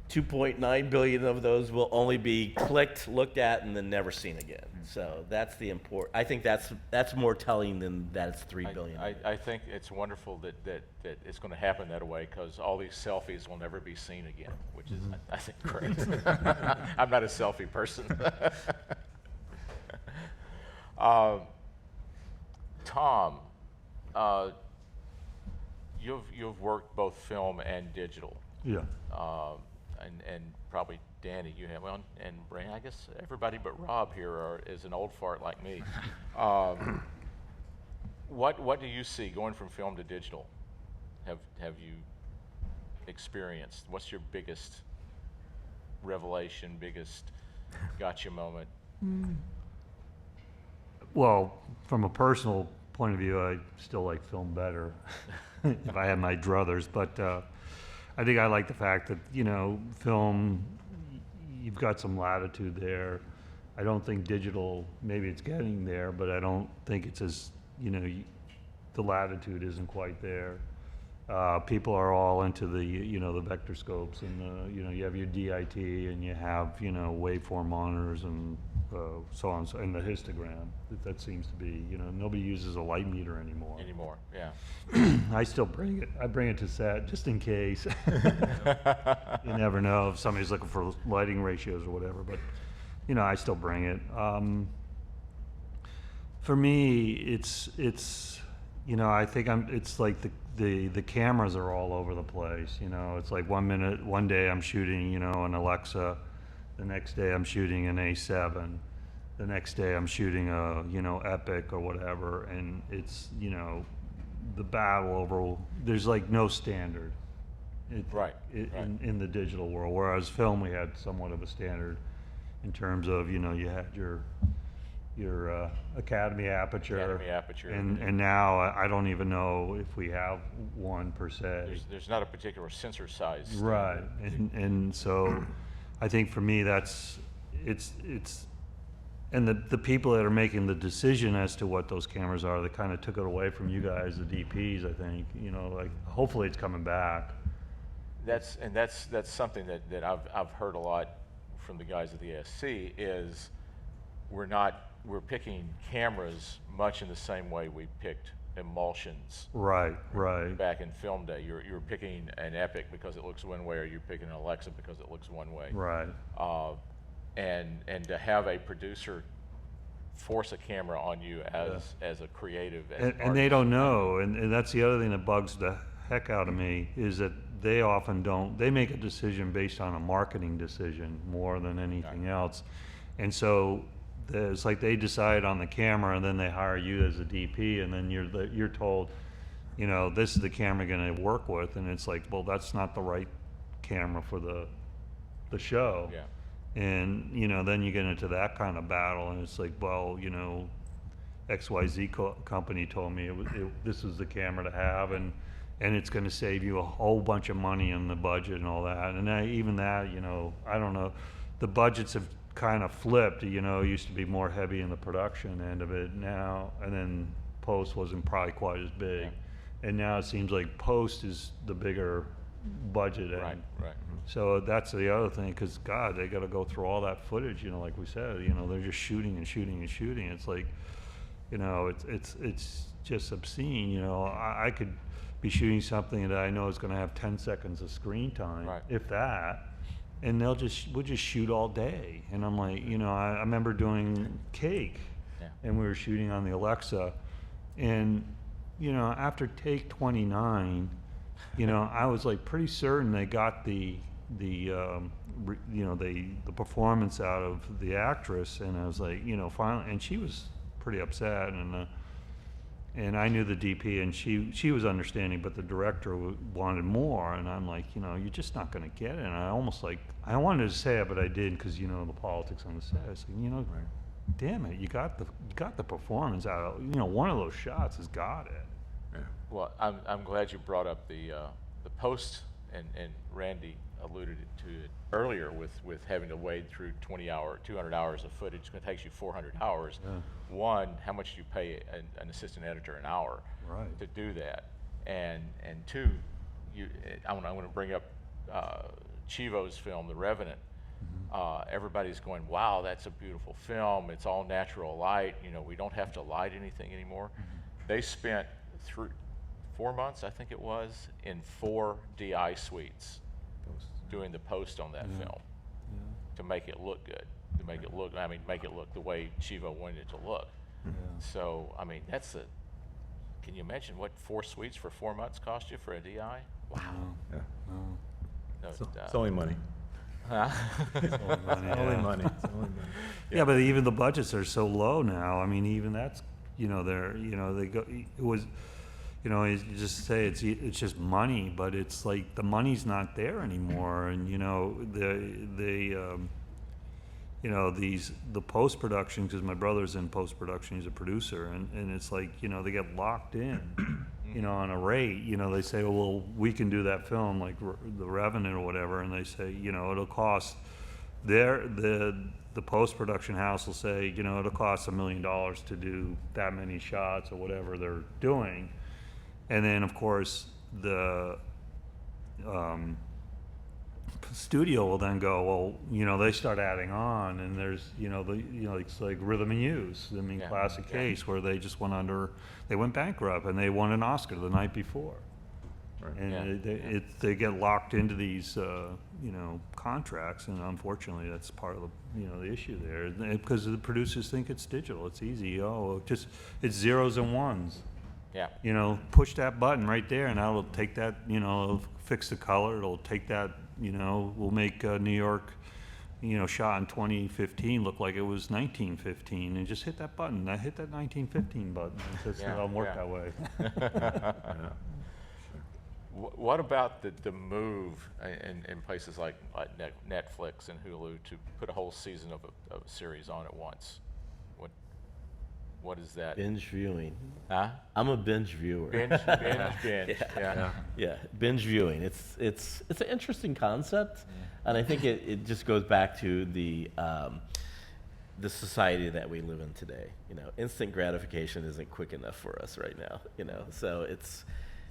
2.9 billion of those will only be clicked, looked at, and then never seen again. So that's the important. I think that's more telling than that it's 3 billion. I think it's wonderful that it's going to happen that way, because all these selfies will never be seen again, which is, I think, great. I'm not a selfie person. Tom, you've worked both film and digital. Yeah. And probably Danny, you have, well, and Brian, I guess everybody but Rob here is an old fart like me. What do you see going from film to digital? Have you experienced? What's your biggest revelation, biggest gotcha moment? Well, from a personal point of view, I still like film better if I had my druthers, but I think I like the fact that, film, you've got some latitude there. I don't think digital, maybe it's getting there, but I don't think it's as, the latitude isn't quite there. People are all into the, the vector scopes, and, you have your DIT, and you have, waveform monitors, and so on, and the histogram. That seems to be, nobody uses a light meter anymore. Yeah. I still bring it. I bring it to set just in case. You never know if somebody's looking for lighting ratios or whatever, but I still bring it. For me, it's I think it's like the cameras are all over the place. It's like one day I'm shooting an Alexa, the next day I'm shooting an A7, the next day I'm shooting a Epic or whatever, and it's the battle over, there's like no standard. Right. In the digital world, whereas film we had somewhat of a standard in terms of you had your Academy aperture, and now I don't even know if we have one per se. There's not a particular sensor size standard. Right, and so I think for me it's and the people that are making the decision as to what those cameras are, they kind of took it away from you guys, the DPs. I think like hopefully it's coming back. That's something that I've heard a lot from the guys at the ASC is we're picking cameras much in the same way we picked emulsions. Right. Back in film day, you're picking an Epic because it looks one way, or you're picking an Alexa because it looks one way. Right. And to have a producer force a camera on you as a creative, and they don't know, and that's the other thing that bugs the heck out of me, is that they often don't. They make a decision based on a marketing decision more than anything else, and so it's like they decide on the camera, and then they hire you as a DP, and then you're told, this is the camera you're going to work with, and it's like, well, that's not the right camera for the show. Yeah. And then you get into that kind of battle, and it's like, well, XYZ company told me this was the camera to have, and and it's going to save you a whole bunch of money in the budget and all that. And even that, you know, I don't know, the budgets have kind of flipped. You know, it used to be more heavy in the production end of it now, and then post wasn't probably quite as big. And now it seems like post is the bigger budget end. Right. So that's the other thing, because God, they got to go through all that footage. You know, like we said, you know, they're just shooting and shooting and shooting. It's like, you know, it's just obscene. You know, I could be shooting something that I know is going to have 10 seconds of screen time, if that, and we'll just shoot all day. And I'm like, you know, I remember doing Cake, and we were shooting on the Alexa, and you know, after take 29, you know, I was like pretty certain they got the performance out of the actress, and I was like, you know, finally, and she was pretty upset, and I knew the DP, and she was understanding, but the director wanted more, and I'm like, you know, you're just not going to get it. And I wanted to say it, but I didn't, because you know the politics on the set. I was like, you know, damn it, you got the performance out of, you know, one of those shots has got it. Well, I'm glad you brought up the post, and Randy alluded to it earlier with having to wade through 200 hours of footage. It takes you 400 hours. One, how much do you pay an assistant editor an hour to do that? And two, I want to bring up Chivo's film, The Revenant. Everybody's going, wow, that's a beautiful film. It's all natural light. You know, we don't have to light anything anymore. They spent 4 months, I think it was, in 4 DI suites doing the post on that film to make it look good, to make it look the way Chivo wanted it to look. So, I mean, can you imagine what 4 suites for 4 months cost you for a DI? Wow. No, It's only money. It's Only money. Yeah, but even the budgets are so low now. I mean, even that's, you know, they go, it was, you know, you just say it's just money, but it's like the money's not there anymore. And you know, the post production, because my brother's in post production, he's a producer, and it's like, you know, they get locked in, you know, on a rate. You know, they say, well, we can do that film like The Revenant or whatever, and they say, you know, it'll cost the post-production house will say, you know, it'll cost $1 million to do that many shots or whatever they're doing. And then, of course, the studio will then go, well, you know, they start adding on, and there's, you know, it's like Rhythm and Use. I mean, classic case where they just they went bankrupt, and they won an Oscar the night before. And they get locked into these, you know, contracts, and unfortunately, that's part of the, you know, the issue there, because the producers think it's digital, it's easy. Oh, it's zeros and ones. You know, push that button right there, and that'll take that. You know, it'll fix the color. It'll take that. You know, we'll make New York, you know, shot in 2015 look like it was 1915, and just hit that button. I hit that 1915 button. It doesn't work that way. What about the move in places like Netflix and Hulu to put a whole season of a series on at once? What is that? Binge viewing. Huh? I'm a binge viewer. Binge. Yeah, binge viewing. It's an interesting concept, and I think it just goes back to the society that we live in today. You know, instant gratification isn't quick enough for us right now. You know, so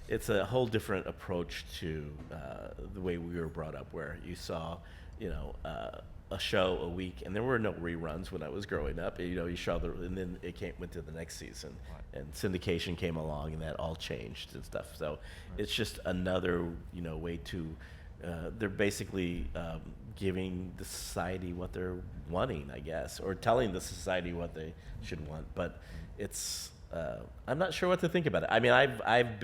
it's a whole different approach to the way we were brought up, where you saw, you know, a show a week, and there were no reruns when I was growing up. You know, you saw and then it went to the next season, and syndication came along, and that all changed and stuff. So it's just another, you know, way to. They're basically giving the society what they're wanting, I guess, or telling the society what they should want. But it's. I'm not sure what to think about it. I mean, I've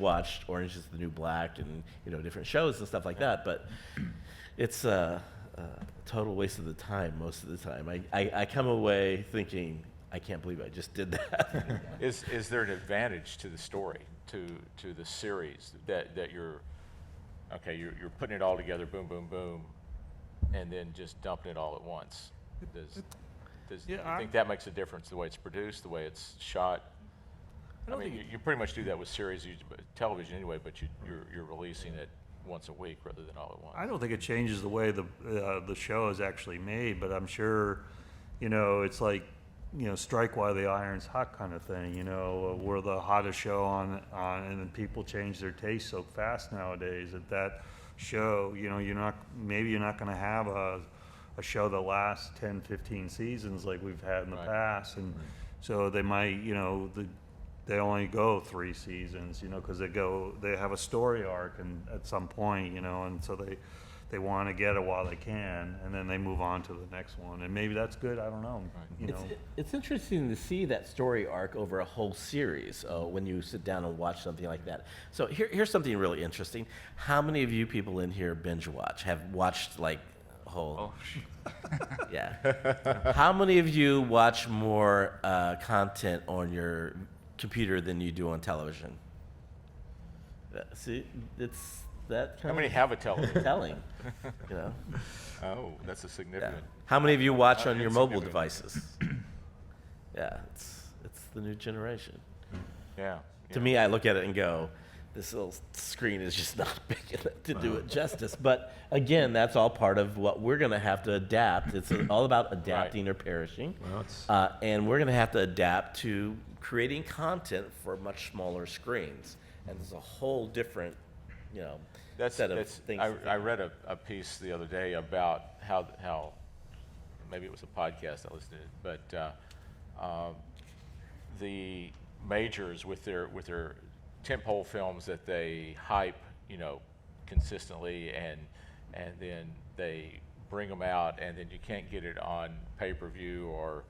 watched Orange is the New Black and, you know, different shows and stuff like that, but it's a total waste of the time most of the time. I come away thinking, I can't believe I just did that. Is there an advantage to the story, to the series, that you're putting it all together, boom, boom, boom, and then just dumping it all at once? Do you think that makes a difference, the way it's produced, the way it's shot? I mean, you pretty much do that with series, television anyway, but you're releasing it once a week rather than all at once. I don't think it changes the way the show is actually made, but I'm sure, it's like, strike while the iron's hot kind of thing. We're the hottest show on, and then people change their taste so fast nowadays that show, you're not going to have a show that lasts 10, 15 seasons like we've had in the past, and so they might, they only go 3 seasons, because they have a story arc and at some point, and so they want to get it while they can, and then they move on to the next one, and maybe that's good. I don't know. It's interesting to see that story arc over a whole series when you sit down and watch something like that. So here's something really interesting. How many of you people in here binge watch, have watched like a whole? Yeah. How many of you watch more content on your computer than you do on television? See, it's that kind How many have a television? telling. Oh, that's a significant. How many of you watch on your mobile Insignificant. devices? Yeah, it's the new generation. Yeah. To me, I look at it and go, this little screen is just not big enough to do it justice. But again, that's all part of what we're going to have to adapt. It's all about adapting or perishing. Well, And we're going to have to adapt to creating content for much smaller screens. And there's a whole different, set of things. I read a piece the other day about how maybe it was a podcast I listened to, but the majors with their tentpole films that they hype, consistently, and then they bring them out, and then you can't get it on pay-per-view or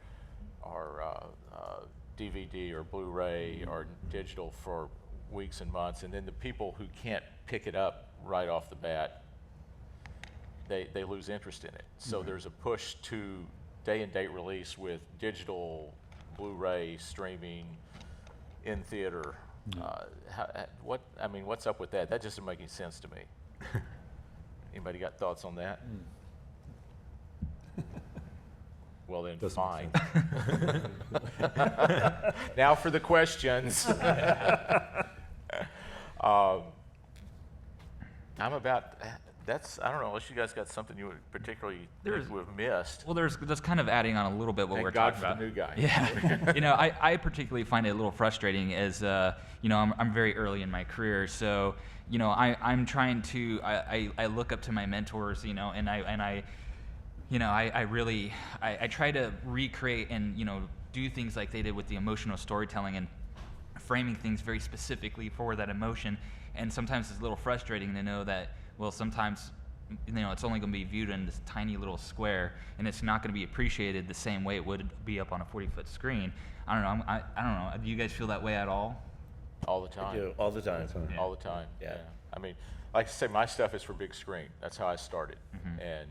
DVD or Blu-ray or digital for weeks and months, and then the people who can't pick it up right off the bat, they lose interest in it. So there's a push to day and date release with digital, Blu-ray, streaming, in theater. What's up with that? That just doesn't make any sense to me. Anybody got thoughts on that? Well then, Doesn't fine. Now for the questions. I don't know, unless you guys got something you would particularly think we've missed. Well, that's kind of adding on a little bit what Thank we're God talking for about. the new guy. Yeah, I particularly find it a little frustrating as I'm very early in my career, so I'm trying to I look up to my mentors, and I try to recreate and do things like they did with the emotional storytelling and framing things very specifically for that emotion. And sometimes it's a little frustrating to know that, well, sometimes it's only going to be viewed in this tiny little square, and it's not going to be appreciated the same way it would be up on a 40-foot screen. I don't know. I don't know. Do you guys feel that way at all? All the time. I do, all the time. Yeah. All the time. Yeah. I mean, like I say, my stuff is for big screen. That's how I started, and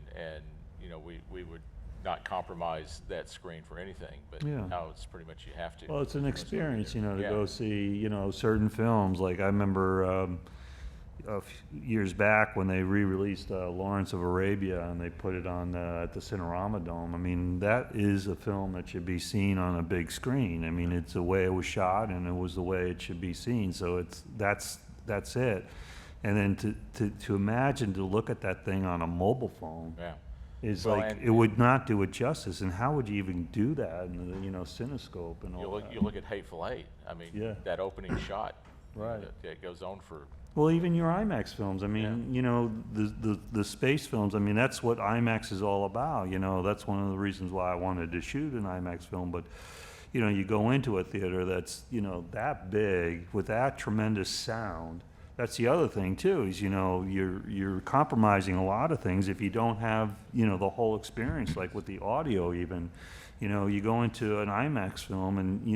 we would not compromise that screen for anything. But Yeah. now it's pretty much you have to. Well, it's an experience, to Yeah. go see, certain films. Like I remember a few years back when they re-released Lawrence of Arabia, and they put it on at the Cinerama Dome. I mean, that is a film that should be seen on a big screen. I mean, it's the way it was shot, and it was the way it should be seen. So that's it. And then to imagine to look at that thing on a mobile phone. Yeah. Is Well, like, and- it would not do it justice, and how would you even do that in the, Cinescope and all that? You look at Hateful Eight. I mean, Yeah. that opening shot. Right. That goes on for. Well, even your IMAX films, I mean, the space films, I mean, that's what IMAX is all about, that's one of the reasons why I wanted to shoot an IMAX film, but, you go into a theater that's, that big, with that tremendous sound. That's the other thing too, is, you're compromising a lot of things if you don't have, the whole experience, like with the audio even. You go into an IMAX film and,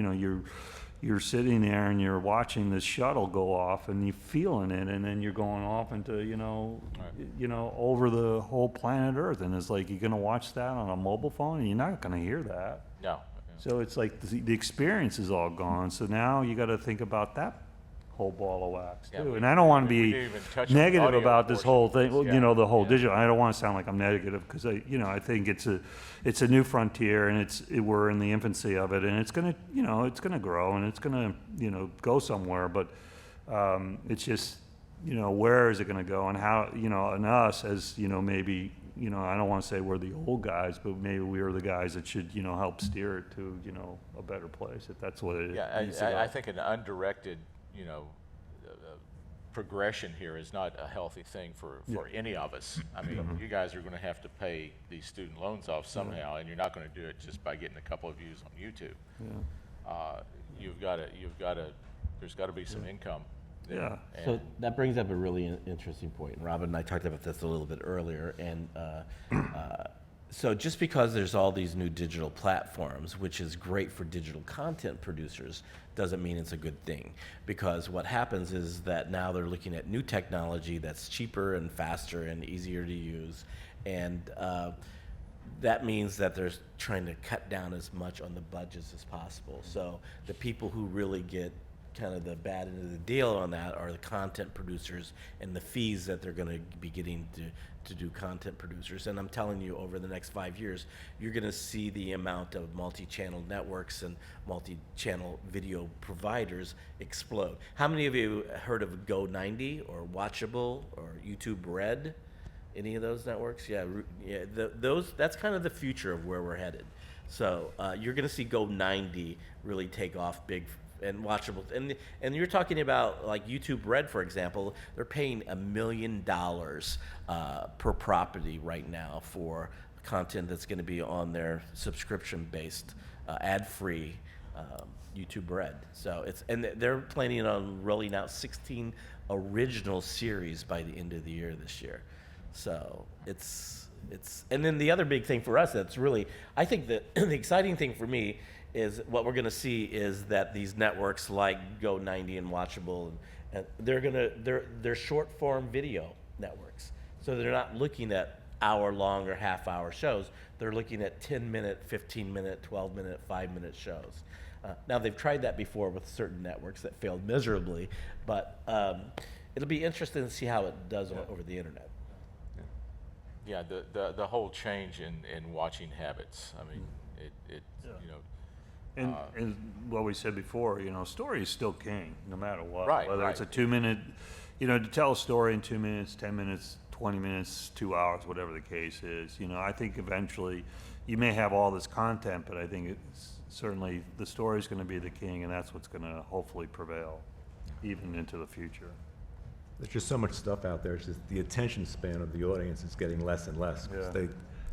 you're sitting there and you're watching this shuttle go off and you're feeling it, and then you're going off into, over the whole planet Earth, and it's like, you're gonna watch that on a mobile phone and you're not gonna hear that. No. So it's like the experience is all gone, so now you gotta think about that whole ball of wax Yeah, too. And I don't want to we be didn't even touch on the negative audio about this portion whole of thing. this, Well, yeah. you know, the whole Yeah. digital. I don't want to sound like I'm negative because I think it's a new frontier, and we're in the infancy of it, and it's gonna grow, and it's gonna go somewhere. But it's just where is it gonna go, and how and us as maybe. I don't want to say we're the old guys, but maybe we're the guys that should, help steer it to, a better place, if that's what it Yeah, needs to go. I think an undirected, progression here is not a healthy thing for any of us. I mean, you guys are going to have to pay these student loans off somehow, and you're not going to do it just by getting a couple of views on YouTube. There's got to be some income. Yeah. So that brings up a really interesting point. Robin and I talked about this a little bit earlier, and so just because there's all these new digital platforms, which is great for digital content producers, doesn't mean it's a good thing. Because what happens is that now they're looking at new technology that's cheaper and faster and easier to use, and that means that they're trying to cut down as much on the budgets as possible. So the people who really get kind of the bad end of the deal on that are the content producers and the fees that they're going to be getting to do content producers. And I'm telling you, over the next 5 years, you're going to see the amount of multi-channel networks and multi-channel video providers explode. How many of you heard of Go90 or Watchable or YouTube Red? Any of those networks? Yeah, that's kind of the future of where we're headed. So you're going to see Go90 really take off big and watchable, and you're talking about like YouTube Red, for example. They're paying $1 million per property right now for content that's going to be on their subscription-based, ad-free YouTube Red. So they're planning on rolling out 16 original series by the end of the year this year. So and then the other big thing for us that's really, I think that the exciting thing for me is what we're going to see is that these networks like Go90 and Watchable, and they're short form video networks. So they're not looking at hour-long or half-hour shows. They're looking at 10-minute, 15-minute, 12-minute, 5-minute shows. Now they've tried that before with certain networks that failed miserably, but it'll be interesting to see how it does over the internet. Yeah, the whole change in watching habits. I mean, And what we said before, story is still king, no matter what. Right, Whether right. it's a 2-minute, to tell a story in 2 minutes, 10 minutes, 20 minutes, 2 hours, whatever the case is. I think eventually you may have all this content, but I think it's certainly the story is going to be the king, and that's what's going to hopefully prevail even into the future. There's just so much stuff out there. It's just the attention span of the audience is getting less and less. 'Cause Yeah.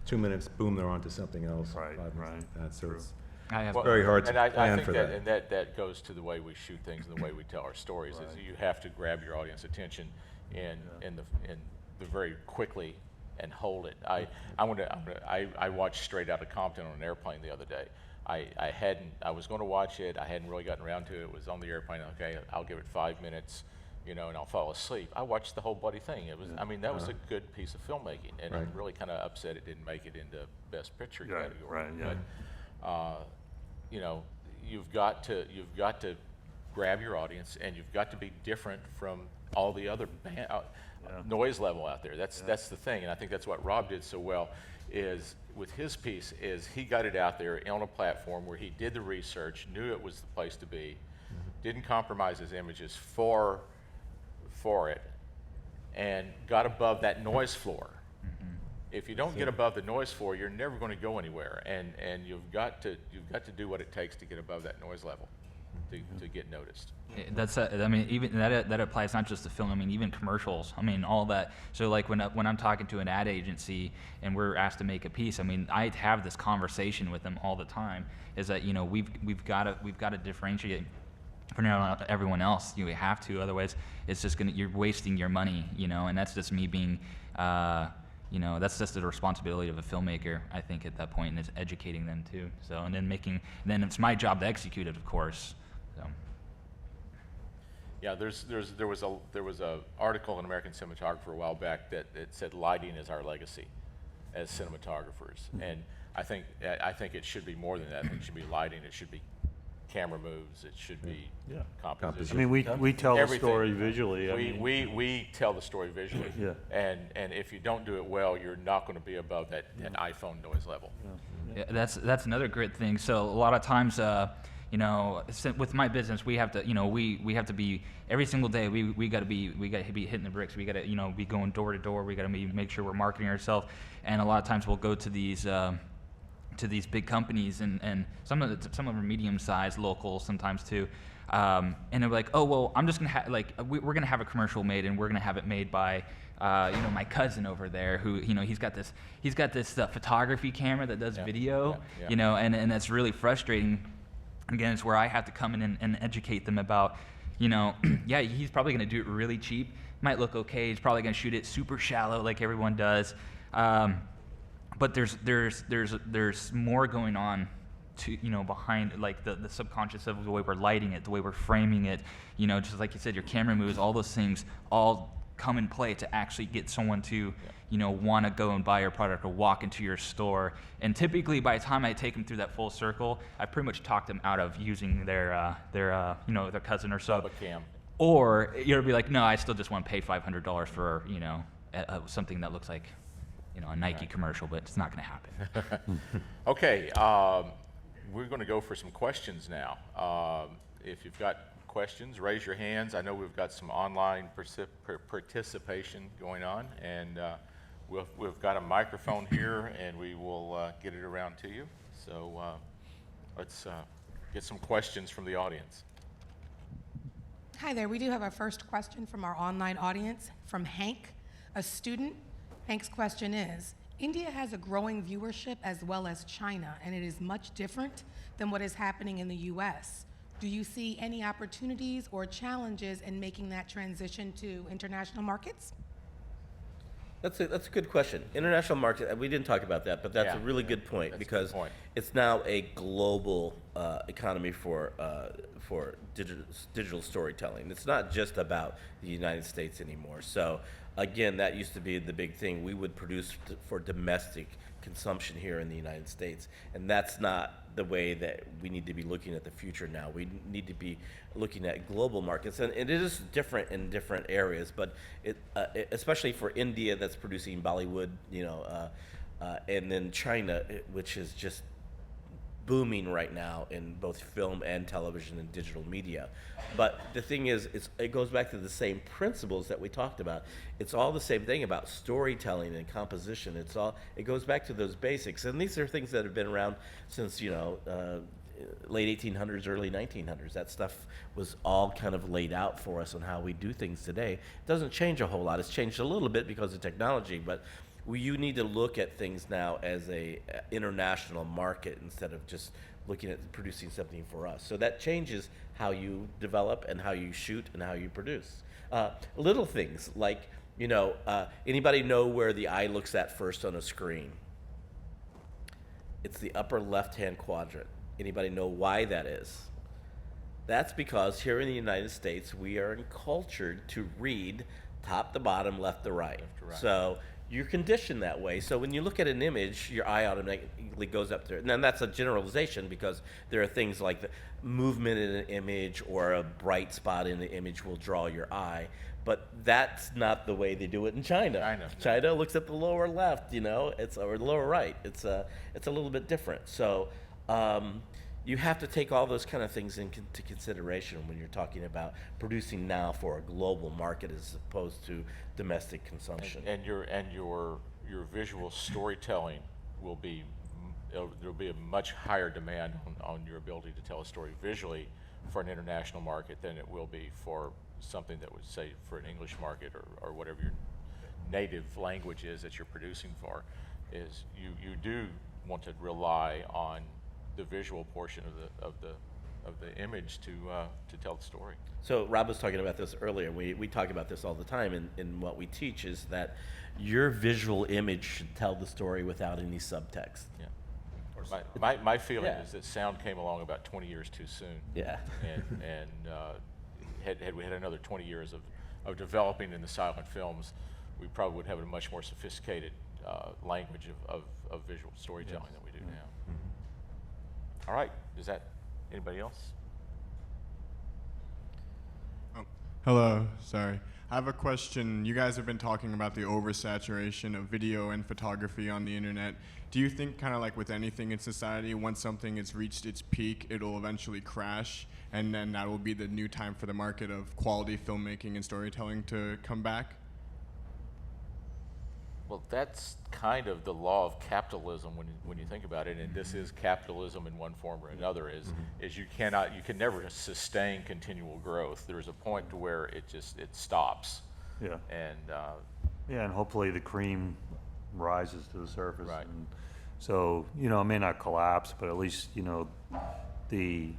2 minutes, boom, they're on to something else. Right, 5 minutes, right. that, so it's I have very hard to and I plan think for that. And that goes to the way we shoot things and the way we tell our stories. Is you have to grab your audience attention in the very quickly and hold it. I watched Straight Outta Compton on an airplane the other day. I was going to watch it. I hadn't really gotten around to it. It was on the airplane. Okay, I'll give it 5 minutes, and I'll fall asleep. I watched the whole bloody thing. It was, that was a good piece of filmmaking, and I'm really kind of upset it didn't make it into Best Picture category. Right, yeah. But, you've got to grab your audience, and you've got to be different from all the other noise level out there. That's the thing, and I think that's what Rob did so well. Is with his piece is he got it out there on a platform where he did the research, knew it was the place to be, didn't compromise his images for it, and got above that noise floor. If you don't get above the noise floor, you're never going to go anywhere, and you've got to do what it takes to get above that noise level to get noticed. That's even that applies not just to film. I mean, even commercials. I mean, all that. So like when I'm talking to an ad agency and we're asked to make a piece, I mean, I have this conversation with them all the time. Is that we've got to differentiate from everyone else. You have to, otherwise it's just you're wasting your money. And that's just me being. That's just the responsibility of a filmmaker, I think, at that point, and it's educating them too. So, and then it's my job to execute it, of course. So. Yeah, there was a article in American Cinematographer a while back that it said lighting is our legacy as cinematographers, and I think it should be more than that. I think it should be lighting. It should be camera moves. It should be Yeah. composition. I mean, we tell the Everything. story visually. I mean, We tell the story visually. Yeah. And if you don't do it well, you're not going to be above that iPhone noise level. Yeah, that's another great thing. So a lot of times, with my business, we have to, we have to be every single day. We got to be hitting the bricks. We got to, be going door to door. We got to make sure we're marketing ourselves. And a lot of times we'll go to these big companies, and some of them are medium-sized, local sometimes too. And they're like, oh well, I'm just gonna we're gonna have a commercial made, and we're gonna have it made by my cousin over there, who he's got this photography camera that does video, yeah. and that's really frustrating. Again, it's where I have to come in and educate them about, yeah, he's probably gonna do it really cheap, might look okay, he's probably gonna shoot it super shallow like everyone does, but there's more going on to behind like the subconscious of the way we're lighting it, the way we're framing it, just like you said, your camera moves, all those things all come in play to actually get someone to want to go and buy your product or walk into your store. And typically by the time I take them through that full circle, I pretty much talk them out of using their cousin or so. Cam. Or you'll be like, no, I still just want to pay $500 for something that looks like a Nike commercial, but it's not going to happen. Okay, we're going to go for some questions now. If you've got questions, raise your hands. I know we've got some online participation going on, and we've got a microphone here, and we will get it around to you. So let's get some questions from the audience. Hi there. We do have our first question from our online audience from Hank, a student. Hank's question is, India has a growing viewership as well as China, and it is much different than what is happening in the US. Do you see any opportunities or challenges in making that transition to international markets? That's a good question. International market, we didn't talk about that, but that's a really good point, That's a good because point. it's now a global economy for digital storytelling. It's not just about the United States anymore. So again, that used to be the big thing. We would produce for domestic consumption here in the United States, and that's not the way that we need to be looking at the future now. We need to be looking at global markets, and it is different in different areas, but especially for India, that's producing Bollywood, and then China, which is just booming right now in both film and television and digital media. But the thing is, it goes back to the same principles that we talked about. It's all the same thing about storytelling and composition. It goes back to those basics, and these are things that have been around since late 1800s, early 1900s. That stuff was all kind of laid out for us on how we do things today. It doesn't change a whole lot. It's changed a little bit because of technology, but you need to look at things now as a international market instead of just looking at producing something for us. So that changes how you develop and how you shoot and how you produce. Little things like, anybody know where the eye looks at first on a screen? It's the upper left-hand quadrant. Anybody know why that is? That's because here in the United States, we are cultured to read top to bottom, left to right. So you're conditioned that way. So when you look at an image, your eye automatically goes up there. And that's a generalization, because there are things like the movement in an image or a bright spot in the image will draw your eye. But that's not the way they do it in China. China looks at the lower left, or the lower right. It's a little bit different. So you have to take all those kind of things into consideration when you're talking about producing now for a global market as opposed to domestic consumption. And your visual storytelling will be, there'll be a much higher demand on your ability to tell a story visually for an international market than it will be for something that would say for an English market or whatever your native language is that you're producing for. Is you do want to rely on the visual portion of the image to tell the story. So Rob was talking about this earlier. We talk about this all the time in what we teach, is that your visual image should tell the story without any subtext. Yeah. My feeling is that sound came along about 20 years too soon. Yeah. And had we had another 20 years of developing in the silent films, we probably would have a much more sophisticated language of visual storytelling than we do now. All right, is that anybody else? Hello, sorry. I have a question. You guys have been talking about the oversaturation of video and photography on the internet. Do you think, kind of like with anything in society, once something has reached its peak, it'll eventually crash, and then that will be the new time for the market of quality filmmaking and storytelling to come back? Well, that's kind of the law of capitalism when you think about it, and this is capitalism in one form or another. Is you can never sustain continual growth. There's a point to where it stops. Yeah. And Yeah, and hopefully the cream rises to the surface. Right. And so, you know, it may not collapse, but at least, you know, the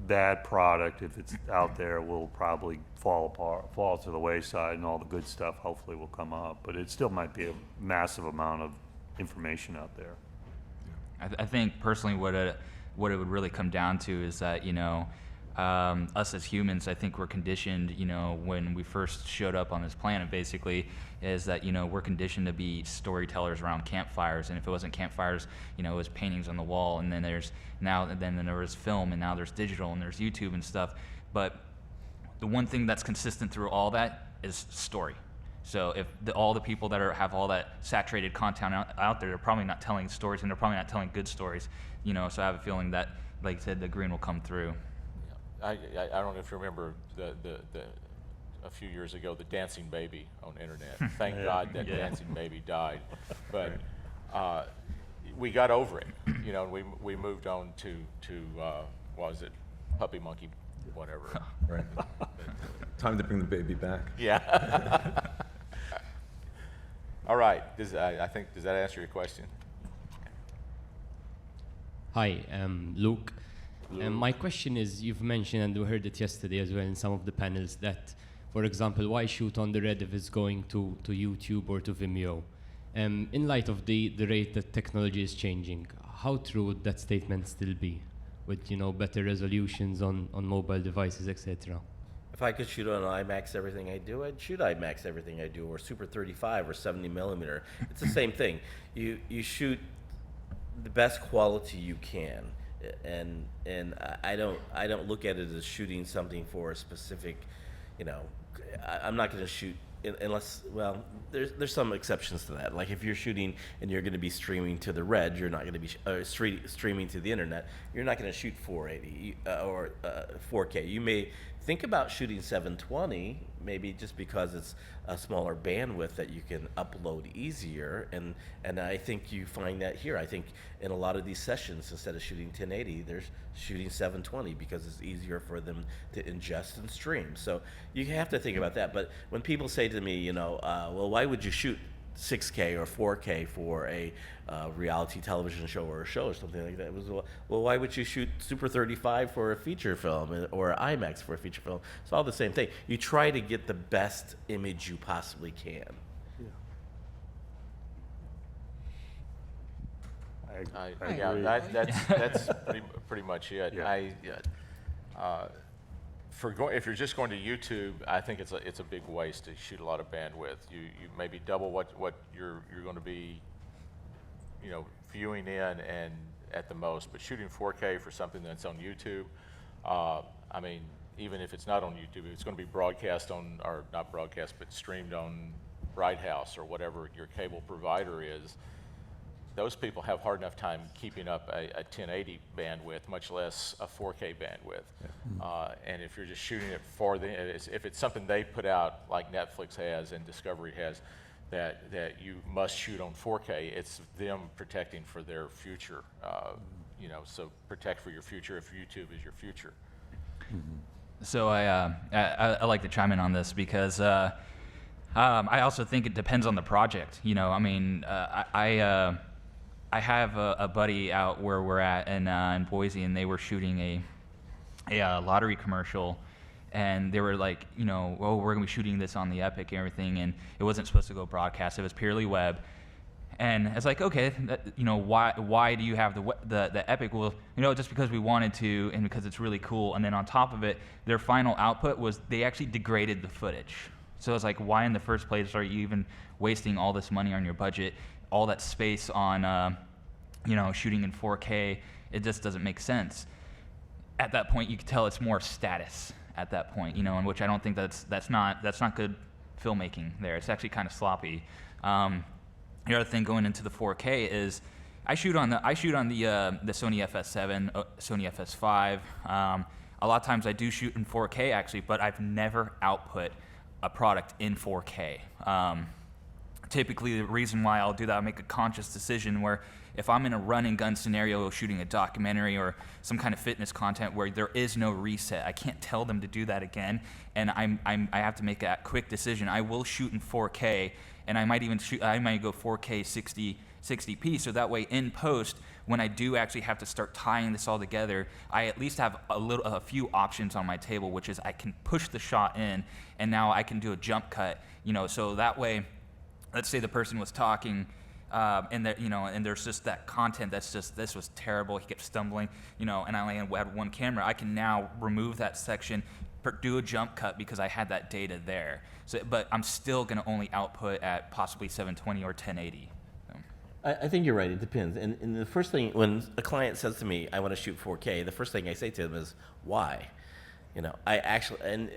bad product, if it's out there, will probably fall to the wayside, and all the good stuff hopefully will come up. But it still might be a massive amount of information out there. I think personally what it would really come down to is that, you know, us as humans, I think we're conditioned, you know, when we first showed up on this planet, basically, is that, you know, we're conditioned to be storytellers around campfires, and if it wasn't campfires, you know, it was paintings on the wall, and then there was film, and now there's digital, and there's YouTube and stuff. But the one thing that's consistent through all that is story. So if all the people that have all that saturated content out there, they're probably not telling stories, and they're probably not telling good stories, you know. So I have a feeling that, like I said, the green will come through. I don't know if you remember a few years ago, the dancing baby on internet. Thank God that dancing baby died. But we got over it, you know, and we moved on to what was it, puppy monkey, whatever. Right. Time to bring the baby back. Yeah. All right. Does that answer your question? Hi, Luke. My question is, you've mentioned, and we heard it yesterday as well in some of the panels, that, for example, why shoot on the red if it's going to YouTube or to Vimeo? In light of the rate that technology is changing, how true would that statement still be, with, you know, better resolutions on mobile devices, etc.? If I could shoot on IMAX everything I do, I'd shoot IMAX everything I do, or Super 35 or 70 millimeter. It's the same thing. You shoot the best quality you can. And I don't look at it as shooting something for a specific, you know, I'm not going to shoot unless, well, there's some exceptions to that. Like if you're shooting and you're going to be streaming to the red, you're not going to be streaming to the internet. You're not going to shoot 480 or 4K. You may think about shooting 720, maybe just because it's a smaller bandwidth that you can upload easier, and I think you find that here. I think in a lot of these sessions, instead of shooting 1080, they're shooting 720 because it's easier for them to ingest and stream. So you have to think about that. But when people say to me, you know, well, why would you shoot 6K or 4K for a reality television show or a show or something like that? It was, well, why would you shoot Super 35 for a feature film or IMAX for a feature film? It's all the same thing. You try to get the best image you possibly can. I agree. That's pretty much it. Yeah. If you're just going to YouTube, I think it's a big waste to shoot a lot of bandwidth. You maybe double what you're going to be, you know, viewing in and at the most. But shooting 4K for something that's on YouTube, I mean, even if it's not on YouTube, it's going to be broadcast on, or not broadcast, but streamed on Bright House or whatever your cable provider is. Those people have hard enough time keeping up a 1080 bandwidth, much less a 4K bandwidth. Yeah. And if you're just shooting it for if it's something they put out like Netflix has and Discovery has, that you must shoot on 4K, it's them protecting for their future. You know, so protect for your future if YouTube is your future. So I like to chime in on this because I also think it depends on the project. You know, I mean, I have a buddy out where we're at in Boise, and they were shooting a lottery commercial, and they were like, you know, oh, we're gonna be shooting this on the Epic and everything, and it wasn't supposed to go broadcast. It was purely web. And it's like, okay, you know, why do you have the Epic? Well, you know, just because we wanted to, and because it's really cool. And then on top of it, their final output was they actually degraded the footage. So it's like, why in the first place are you even wasting all this money on your budget, all that space on, you know, shooting in 4K? It just doesn't make sense. At that point, you can tell it's more status. at that point, you know, in which I don't think that's not good filmmaking there. It's actually kind of sloppy. The other thing going into the 4K is I shoot on the Sony FS7, Sony FS5. A lot of times I do shoot in 4K actually, but I've never output a product in 4K. Typically, the reason why I'll do that, I'll make a conscious decision where if I'm in a run and gun scenario shooting a documentary or some kind of fitness content where there is no reset, I can't tell them to do that again, and I have to make a quick decision. I will shoot in 4K, and I might go 4K 60p, so that way in post, when I do actually have to start tying this all together, I at least have a few options on my table, which is I can push the shot in, and now I can do a jump cut, you know, so that way, let's say the person was talking, and that, you know, and there's just that content that's just, this was terrible, he kept stumbling, you know, and I only had one camera. I can now remove that section, do a jump cut because I had that data there. So, but I'm still going to only output at possibly 720 or 1080. I think you're right. It depends. And the first thing, when a client says to me, I want to shoot 4K, the first thing I say to them is, why? You know, I actually, and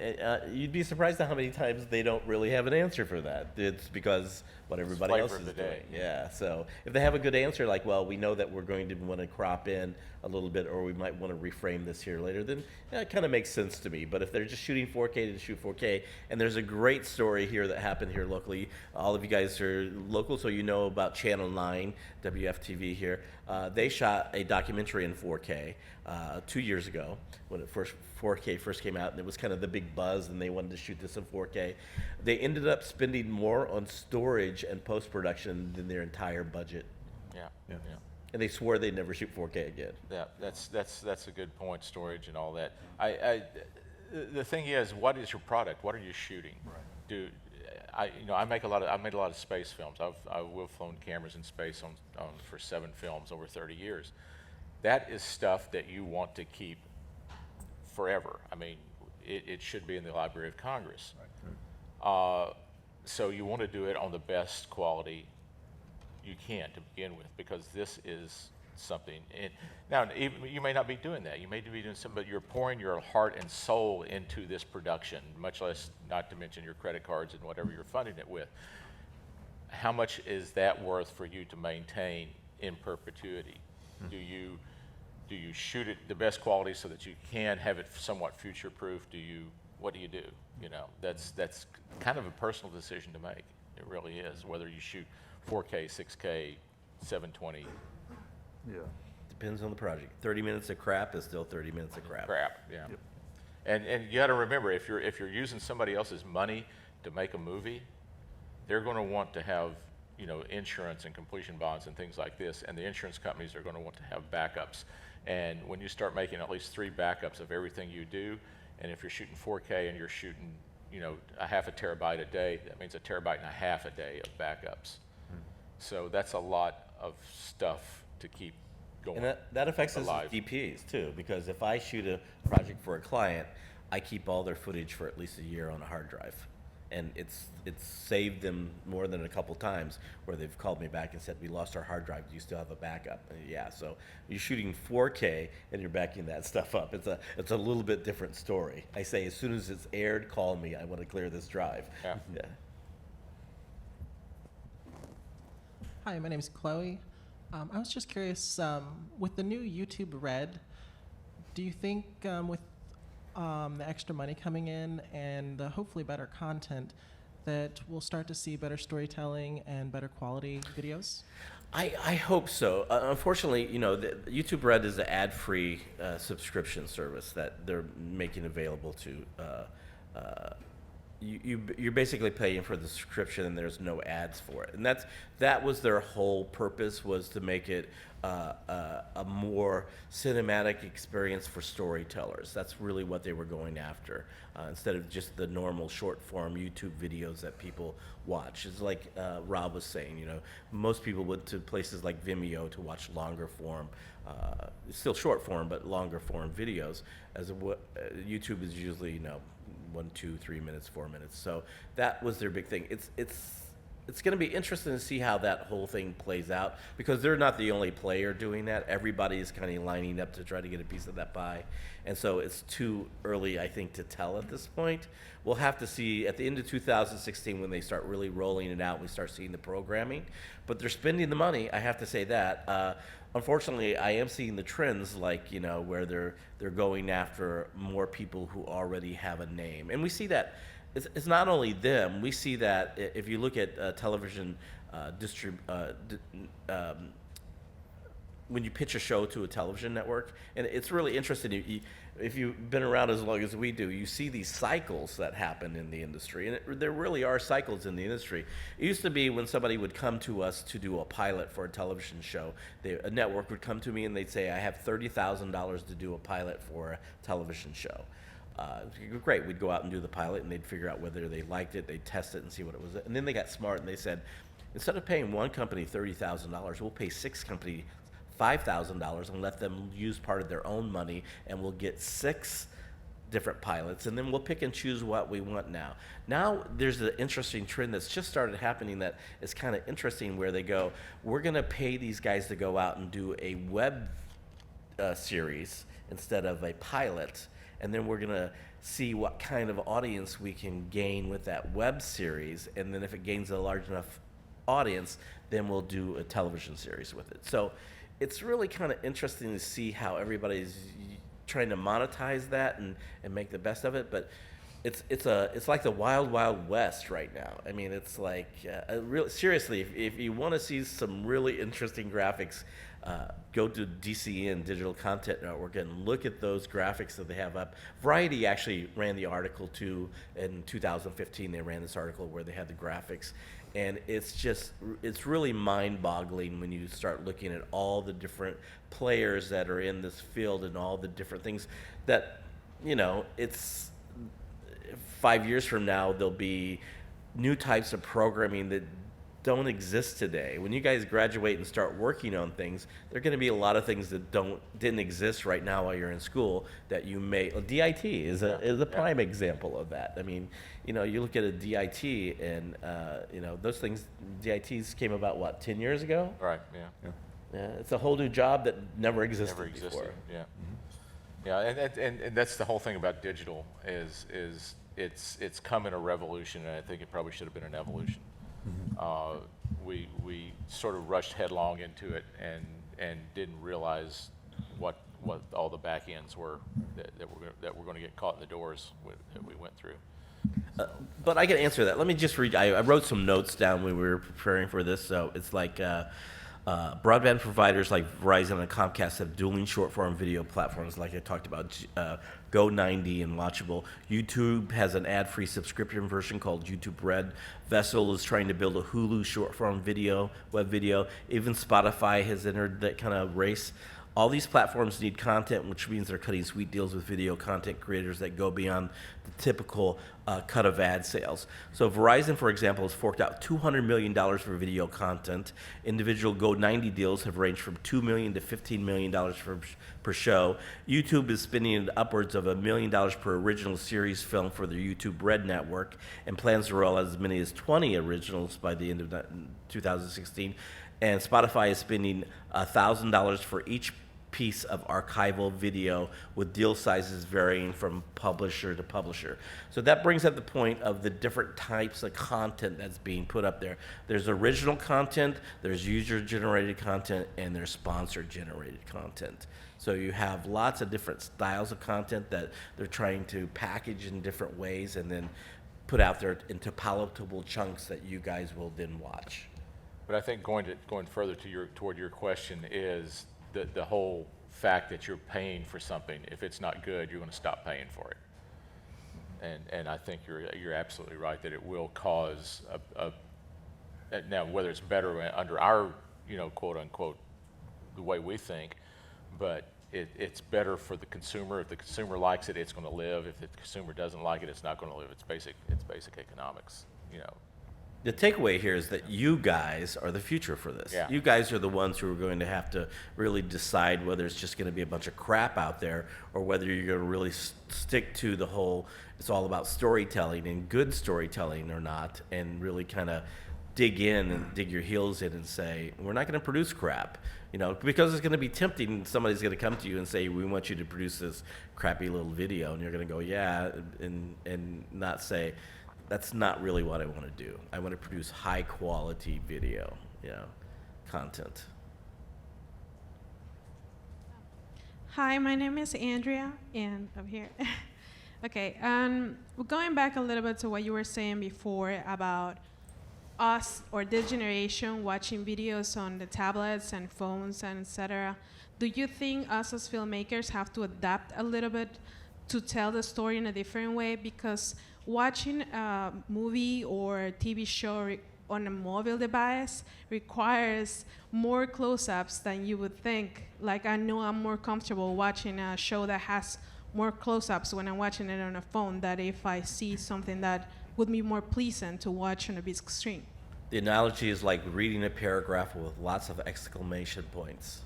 you'd be surprised at how many times they don't really have an answer for that. It's because what everybody else is doing. Yeah. So if they have a good answer, like, well, we know that we're going to want to crop in a little bit, or we might want to reframe this here later, then it kind of makes sense to me. But if they're just shooting 4K to shoot 4K, and there's a great story here that happened here locally. All of you guys are local, so you know about Channel 9, WFTV here. They shot a documentary in 4K 2 years ago when 4K first came out, and it was kind of the big buzz, and they wanted to shoot this in 4K. They ended up spending more on storage and post-production than their entire budget. Yeah. And they swore they'd never shoot 4K again. Yeah, that's a good point, storage and all that. The thing is, what is your product? What are you shooting? Right. I made a lot of space films. We've flown cameras in space for 7 films over 30 years. That is stuff that you want to keep forever. I mean, it should be in the Library of Congress. Right. So you want to do it on the best quality you can to begin with, because this is something. Now, you may not be doing that. You may be doing something, but you're pouring your heart and soul into this production, much less, not to mention your credit cards and whatever you're funding it with. How much is that worth for you to maintain in perpetuity? Do you shoot it the best quality so that you can have it somewhat future-proof? What do you do? You know, that's kind of a personal decision to make. It really is, whether you shoot 4K, 6K, 720. Yeah. Depends on the project. 30 minutes of crap is still 30 minutes of crap. Yeah. Yep. And you got to remember, if you're using somebody else's money to make a movie, they're going to want to have, you know, insurance and completion bonds and things like this, and the insurance companies are going to want to have backups. And when you start making at least 3 backups of everything you do, and if you're shooting 4K and you're shooting, you know, a half a terabyte a day, that means 1.5 terabytes a day of backups. So that's a lot of stuff to keep going. And that affects us as DPs too, because if I shoot a project for a client, I keep all their footage for at least a year on a hard drive. And it's saved them more than a couple times where they've called me back and said, we lost our hard drive, do you still have a backup? And yeah, so you're shooting 4K and you're backing that stuff up. It's a little bit different story. I say, as soon as it's aired, call me, I want to clear this drive. Yeah. Hi, my name is Chloe. I was just curious, with the new YouTube Red, do you think with the extra money coming in and hopefully better content, that we'll start to see better storytelling and better quality videos? I hope so. Unfortunately, you know, the YouTube Red is an ad-free subscription service that they're making available to you're basically paying for the subscription and there's no ads for it. And that was their whole purpose, was to make it a more cinematic experience for storytellers. That's really what they were going after, instead of just the normal short form YouTube videos that people watch. It's like Rob was saying, you know, most people went to places like Vimeo to watch longer form, still short form, but longer form videos. YouTube is usually, you know, 1, 2, 3 minutes, 4 minutes. So that was their big thing. it's going to be interesting to see how that whole thing plays out, because they're not the only player doing that. Everybody is kind of lining up to try to get a piece of that pie. And so it's too early, I think, to tell at this point. We'll have to see at the end of 2016 when they start really rolling it out, we start seeing the programming. But they're spending the money, I have to say that. Unfortunately, I am seeing the trends, like, you know, where they're going after more people who already have a name. And we see that. It's not only them. We see that if you look at television when you pitch a show to a television network, and it's really interesting. If you've been around as long as we do, you see these cycles that happen in the industry, and there really are cycles in the industry. It used to be when somebody would come to us to do a pilot for a television show, a network would come to me and they'd say, I have $30,000 to do a pilot for a television show. Great, we'd go out and do the pilot, and they'd figure out whether they liked it, they'd test it and see what it was. And then they got smart and they said, instead of paying one company $30,000, we'll pay 6 companies $5,000 and let them use part of their own money, and we'll get 6 different pilots, and then we'll pick and choose what we want now. Now there's an interesting trend that's just started happening that is kind of interesting, where they go, we're going to pay these guys to go out and do a web series instead of a pilot, and then we're going to see what kind of audience we can gain with that web series, and then if it gains a large enough audience, then we'll do a television series with it. So it's really kind of interesting to see how everybody's trying to monetize that and make the best of it, but it's like the wild west right now. I mean, it's like really seriously, if you want to see some really interesting graphics, go to DCN, Digital Content Network, and look at those graphics that they have up. Variety actually ran the article too in 2015. They ran this article where they had the graphics, and it's really mind-boggling when you start looking at all the different players that are in this field and all the different things that, you know, it's 5 years from now, there'll be new types of programming that don't exist today. When you guys graduate and start working on things, there are going to be a lot of things that didn't exist right now while you're in school that you may. DIT is a prime example of that. I mean, you know, you look at a DIT, and you know, those things, DITs came about what, 10 years ago? Right. Yeah. Yeah, it's a whole new job that never existed before. Yeah. Yeah, and that's the whole thing about digital is it's come in a revolution, and I think it probably should have been an evolution. We sort of rushed headlong into it and didn't realize what all the back ends were that we're going to get caught in the doors that we went through. But I can answer that. Let me just read. I wrote some notes down when we were preparing for this. So it's like broadband providers like Verizon and Comcast have dueling short-form video platforms, like I talked about, Go90 and Watchable. YouTube has an ad-free subscription version called YouTube Red. Vessel is trying to build a Hulu short-form video, web video. Even Spotify has entered that kind of race. All these platforms need content, which means they're cutting sweet deals with video content creators that go beyond the typical cut of ad sales. So Verizon, for example, has forked out $200 million for video content. Individual Go90 deals have ranged from $2 million to $15 million per show. YouTube is spending upwards of $1 million per original series film for their YouTube Red network, and plans to roll out as many as 20 originals by the end of 2016. And Spotify is spending $1,000 for each piece of archival video, with deal sizes varying from publisher to publisher. So that brings up the point of the different types of content that's being put up there. There's original content, there's user-generated content, and there's sponsor-generated content. So you have lots of different styles of content that they're trying to package in different ways and then put out there into palatable chunks that you guys will then watch. But I think going further toward your question is the whole fact that you're paying for something. If it's not good, you're going to stop paying for it. And I think you're absolutely right that it will cause now whether it's better under our, you know, quote unquote, the way we think, but it's better for the consumer. If the consumer likes it, it's going to live. If the consumer doesn't like it, it's not going to live. It's basic economics, you know. The takeaway here is that you guys are the future for this. Yeah. You guys are the ones who are going to have to really decide whether it's just going to be a bunch of crap out there, or whether you're going to really stick to the whole, it's all about storytelling and good storytelling or not, and really kind of dig in and dig your heels in and say, we're not going to produce crap, because it's going to be tempting. Somebody's going to come to you and say, we want you to produce this crappy little video, and you're going to go, yeah, and not say, that's not really what I want to do. I want to produce high quality video, content. Hi, my name is Andrea, and I'm here. Okay, going back a little bit to what you were saying before about us or this generation watching videos on the tablets and phones and etc. Do you think us as filmmakers have to adapt a little bit to tell the story in a different way? Because watching a movie or TV show on a mobile device requires more close-ups than you would think. Like, I know I'm more comfortable watching a show that has more close-ups when I'm watching it on a phone than if I see something that would be more pleasant to watch on a big screen. The analogy is like reading a paragraph with lots of exclamation points.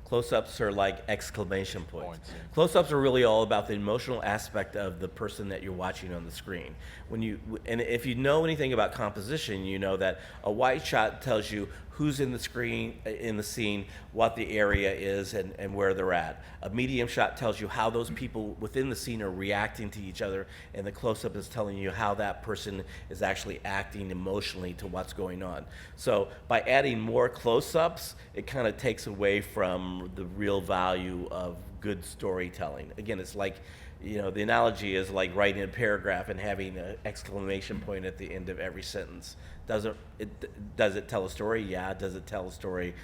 Close-ups are like exclamation points. Close-ups are really all about the emotional aspect of the person that you're watching on the screen. And if you know anything about composition, you know that a wide shot tells you who's in the scene, what the area is, and where they're at. A medium shot tells you how those people within the scene are reacting to each other, and the close-up is telling you how that person is actually acting emotionally to what's going on. So by adding more close-ups, it kind of takes away from the real value of good storytelling. Again, it's like, the analogy is like writing a paragraph and having an exclamation point at the end of every sentence. Does it tell a story? Yeah. Does it tell a story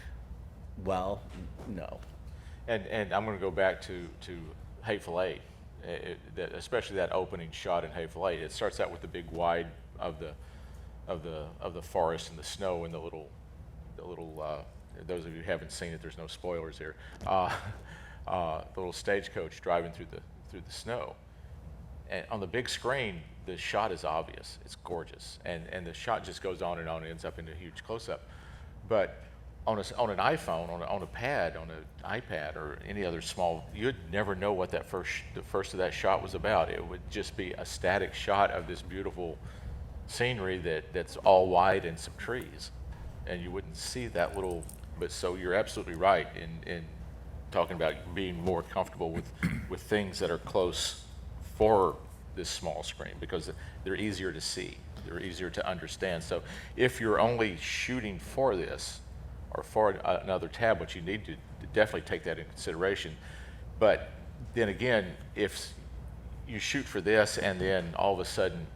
well? No. And I'm going to go back to Hateful Eight, especially that opening shot in Hateful Eight. It starts out with the big wide of the forest and the snow and the little. Those of you who haven't seen it, there's no spoilers here. The little stagecoach driving through the snow. And on the big screen, the shot is obvious. It's gorgeous. And the shot just goes on and ends up in a huge close-up. But on an iPhone, on a pad, on an iPad, or any other small, you'd never know what the first of that shot was about. It would just be a static shot of this beautiful scenery that's all wide and some trees. And you wouldn't see that little, but so you're absolutely right in talking about being more comfortable with things that are close for this small screen, because they're easier to see, they're easier to understand. So if you're only shooting for this or for another tablet, you need to definitely take that into consideration. But then again, if you shoot for this and then all of a sudden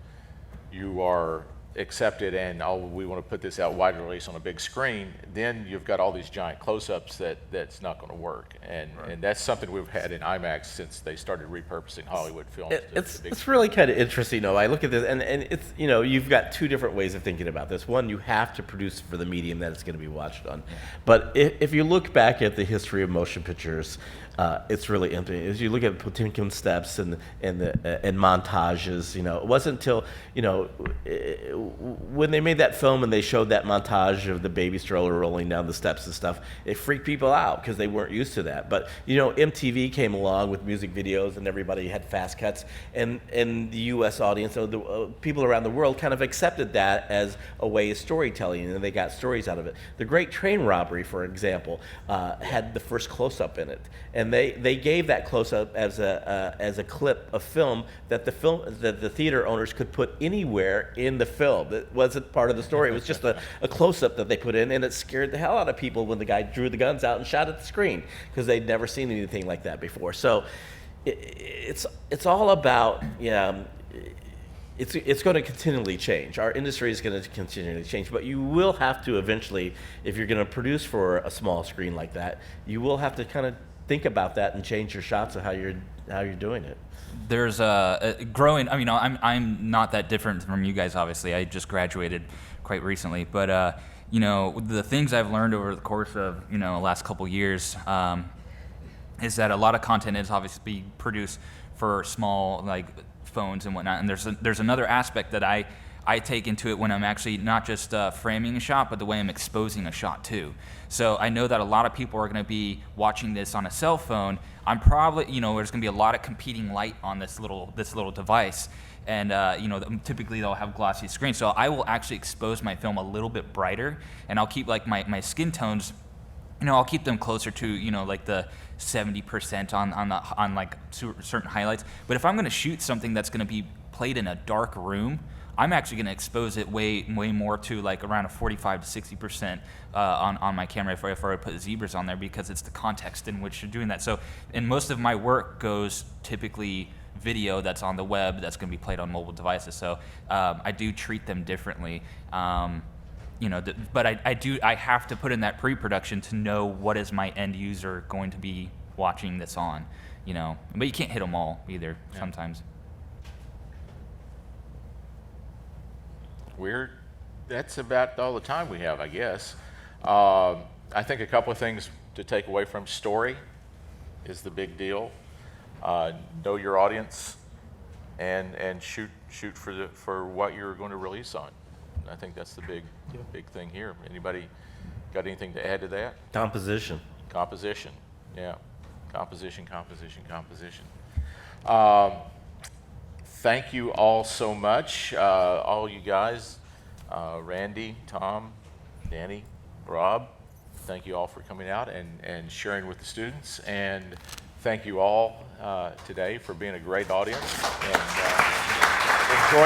you are accepted and we want to put this out wide release on a big screen, then you've got all these giant close-ups that's not going to work, and that's something we've had in IMAX since they started repurposing Hollywood films. It's really kind of interesting, though. I look at this, and it's, you've got two different ways of thinking about this. One, you have to produce for the medium that it's going to be watched on. But if you look back at the history of motion pictures, it's really interesting. As you look at Potemkin steps and montages, it wasn't until when they made that film and they showed that montage of the baby stroller rolling down the steps and stuff, it freaked people out because they weren't used to that. But MTV came along with music videos and everybody had fast cuts, and the U.S. audience, people around the world, kind of accepted that as a way of storytelling, and they got stories out of it. The Great Train Robbery, for example, had the first close-up in it. And they gave that close-up as a clip of film that the theater owners could put anywhere in the film. It wasn't part of the story. It was just a close-up that they put in, and it scared the hell out of people when the guy drew the guns out and shot at the screen, because they'd never seen anything like that before. So it's all about, it's going to continually change. Our industry is going to continually change, but you will have to eventually, if you're going to produce for a small screen like that, you will have to kind of think about that and change your shots of how you're doing it. There's a growing. I mean, I'm not that different from you guys. Obviously, I just graduated quite recently, but the things I've learned over the course of the last couple years is that a lot of content is obviously being produced for small phones and whatnot, and there's another aspect that I take into it when I'm actually not just framing a shot, but the way I'm exposing a shot too. So I know that a lot of people are going to be watching this on a cell phone. I'm probably, there's going to be a lot of competing light on this little device, and typically they'll have glossy screens. So I will actually expose my film a little bit brighter, and I'll keep like my skin tones, I'll keep them closer to like the 70% on like certain highlights. But if I'm going to shoot something that's going to be played in a dark room, I'm actually going to expose it way more to like around a 45 to 60% on my camera if I put zebras on there, because it's the context in which you're doing that. So, and most of my work goes typically video that's on the web that's going to be played on mobile devices. So I do treat them differently. But I have to put in that pre-production to know what is my end user going to be watching this on, But you can't hit them all either sometimes. That's about all the time we have, I guess. I think a couple of things to take away from story is the big deal. Know your audience and shoot for what you're going to release on. I think that's the big thing here. Anybody got anything to add to that? Composition. Yeah. Composition. Thank you all so much, all you guys, Randy, Tom, Danny, Rob. Thank you all for coming out and sharing with the students. And thank you all today for being a great audience. And